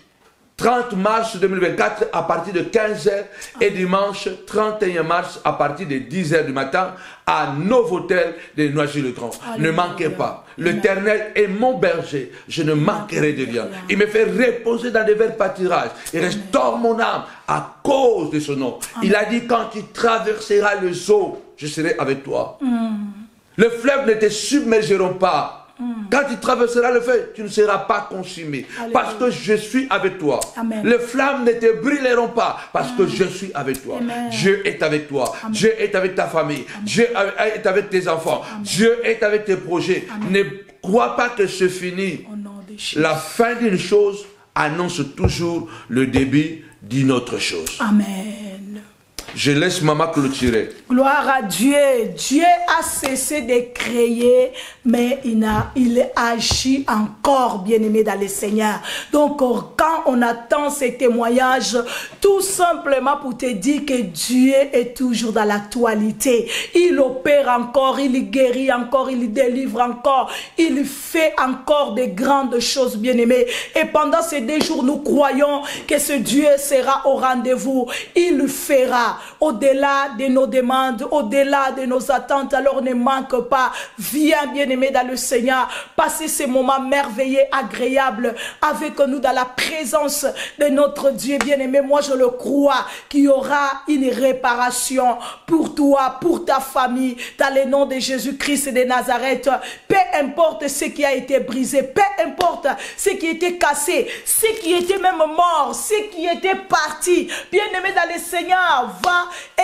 30 mars 2024 à partir de 15h et dimanche 31 mars à partir de 10h du matin à Novotel de Noisy-le-Grand. Ne Alléluia. manquez pas. L'Éternel est mon berger. Je ne manquerai de rien. Il me fait reposer dans des verts pâturages. Il restaure mon âme à cause de son nom. Il a dit, quand tu traverseras les eaux, je serai avec toi. Les fleuves ne te submergeront pas. Quand tu traverseras le feu, tu ne seras pas consumé. Alléluia. Parce que je suis avec toi. Amen. Les flammes ne te brûleront pas. Parce que je suis avec toi. Amen. Dieu est avec toi. Amen. Dieu est avec ta famille. Dieu est avec tes enfants. Dieu est avec tes projets. Ne crois pas que c'est fini. Au nom de Jésus. La fin d'une chose annonce toujours le début d'une autre chose. Amen. Je laisse maman clôturer. Gloire à Dieu. Dieu a cessé de créer, mais il agit encore, bien-aimé dans le Seigneur. Donc, quand on attend ces témoignages, tout simplement pour te dire que Dieu est toujours dans l'actualité. Il opère encore, il guérit encore, il délivre encore, il fait encore de grandes choses, bien-aimé. Et pendant ces 2 jours, nous croyons que ce Dieu sera au rendez-vous. Il le fera. Au-delà de nos demandes, au-delà de nos attentes, alors ne manque pas. Viens, bien-aimé dans le Seigneur, passer ces moments merveilleux, agréables avec nous dans la présence de notre Dieu bien-aimé. Moi, je le crois qu'il y aura une réparation pour toi, pour ta famille, dans le nom de Jésus-Christ de Nazareth. Peu importe ce qui a été brisé, peu importe ce qui était cassé, ce qui était même mort, ce qui était parti, bien-aimé dans le Seigneur, va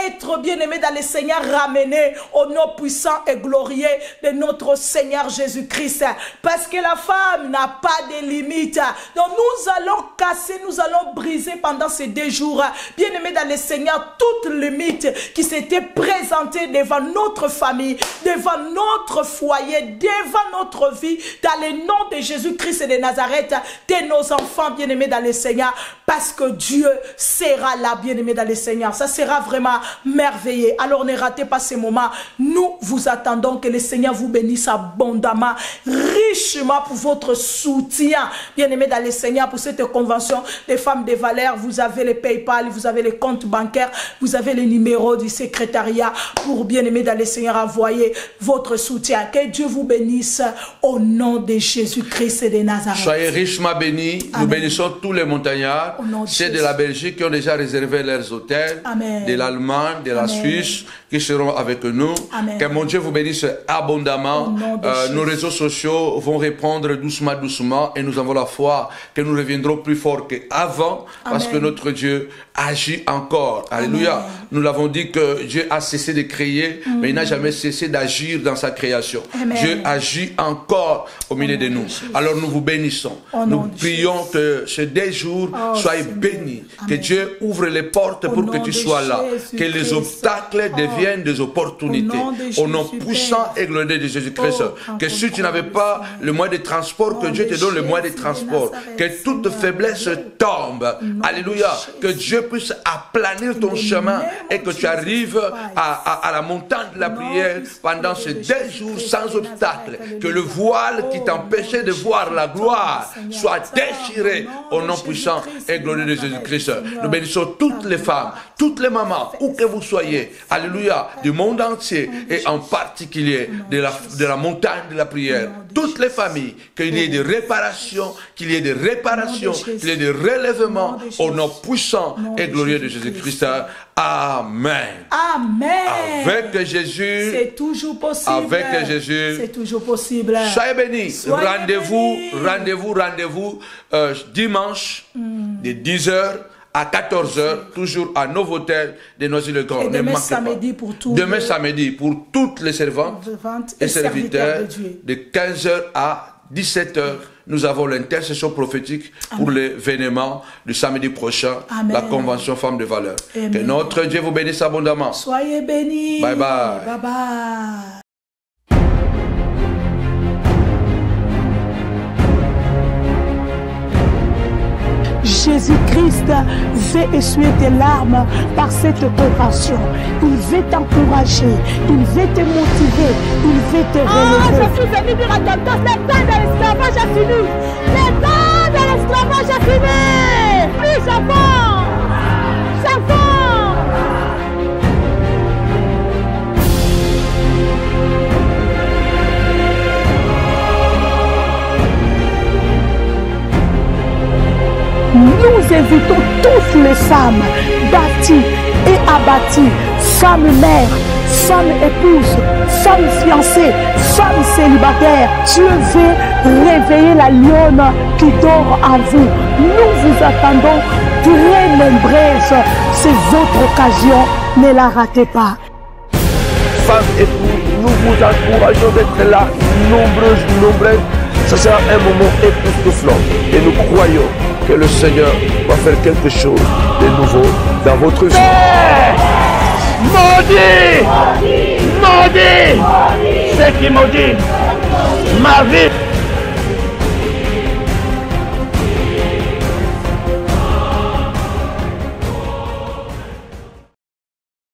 être bien-aimé dans le Seigneur, ramené au nom puissant et glorieux de notre Seigneur Jésus-Christ. Parce que la femme n'a pas de limite. Donc nous allons casser, nous allons briser pendant ces 2 jours, bien-aimé dans le Seigneur, toute limite qui s'était présentée devant notre famille, devant notre foyer, devant notre vie, dans le nom de Jésus-Christ et de Nazareth, de nos enfants, bien-aimés dans le Seigneur, parce que Dieu sera là, bien-aimé dans le Seigneur. Ça sera vraiment merveilleux. Alors ne ratez pas ces moments. Nous vous attendons que le Seigneur vous bénisse abondamment, richement pour votre soutien, bien-aimé dans le Seigneur, pour cette convention des femmes de valeur. Vous avez le PayPal, vous avez les comptes bancaires, vous avez le numéro du secrétariat pour, bien-aimé dans le Seigneur, envoyer votre soutien. Que Dieu vous bénisse au nom de Jésus-Christ et de Nazareth. Soyez richement bénis. Nous bénissons tous les montagnards. Ceux de la Belgique qui ont déjà réservé leurs hôtels. Amen. De l'Allemagne, de la Amen. Suisse, qui seront avec nous. Amen. Que mon Dieu vous bénisse abondamment. Au nom de Nos Jésus. réseaux sociaux vont répondre doucement, doucement. Et nous avons la foi que nous reviendrons plus fort qu'avant. Parce que notre Dieu agit encore. Alléluia. Amen. Nous l'avons dit que Dieu a cessé de créer, mais il n'a jamais cessé d'agir dans sa création. Amen. Dieu agit encore au milieu de nous. Alors nous vous bénissons. Au nom Nous de prions que ces 2 jours soient bénis. Que Dieu ouvre les portes pour que tu sois là. Alléluia. Que les obstacles deviennent des opportunités. Au nom puissant et glorieux de Jésus-Christ. Que si tu n'avais pas le moyen de transport, que Dieu te donne le moyen de transport. Que toute faiblesse tombe. Alléluia. Que Dieu puisse aplanir ton chemin et que tu arrives à la montagne de la prière pendant ces 2 jours sans obstacle. Que le voile qui t'empêchait de voir la gloire soit déchiré au nom puissant et glorieux de Jésus-Christ. Nous bénissons toutes les femmes, toutes les mamans, où que vous soyez, alléluia, du monde entier et en particulier de la montagne de la prière. Toutes les familles, qu'il y ait des réparations, qu'il y ait des réparations, qu'il y ait des relèvements au nom puissant et glorieux de Jésus-Christ. Amen. Amen. Avec Jésus, c'est toujours possible. Avec Jésus, c'est toujours possible. Soyez bénis. Rendez-vous dimanche de 10h à 14h, toujours à Novotel de Noisy-le-Grand. Et demain samedi pour tous. Demain samedi pour toutes les servantes et serviteurs de 15h à 17h. Nous avons l'intercession prophétique pour l'événement du samedi prochain, Amen. La convention Femmes de Valeur. Amen. Que notre Dieu vous bénisse abondamment. Soyez bénis. Bye bye. Bye bye. Jésus-Christ veut essuyer tes larmes par cette convention. Il veut t'encourager, il veut te motiver, il veut te relever. Je suis venu dire à ton temps, le temps de l'esclavage a fini. Le temps de l'esclavage a fini. Oui, j'avance. Nous invitons tous les femmes bâties et abattues, femmes mères, femmes épouses, femmes fiancées, femmes célibataires. Dieu veut réveiller la lionne qui dort en vous. Nous vous attendons très nombreuses. C'est votre occasion, ne la ratez pas. Femmes et nous vous encourageons d'être là, nombreuses. Ce sera un moment époustouflant et nous croyons que le Seigneur va faire quelque chose de nouveau dans votre vie. Maudit! Ceux qui maudit ma vie.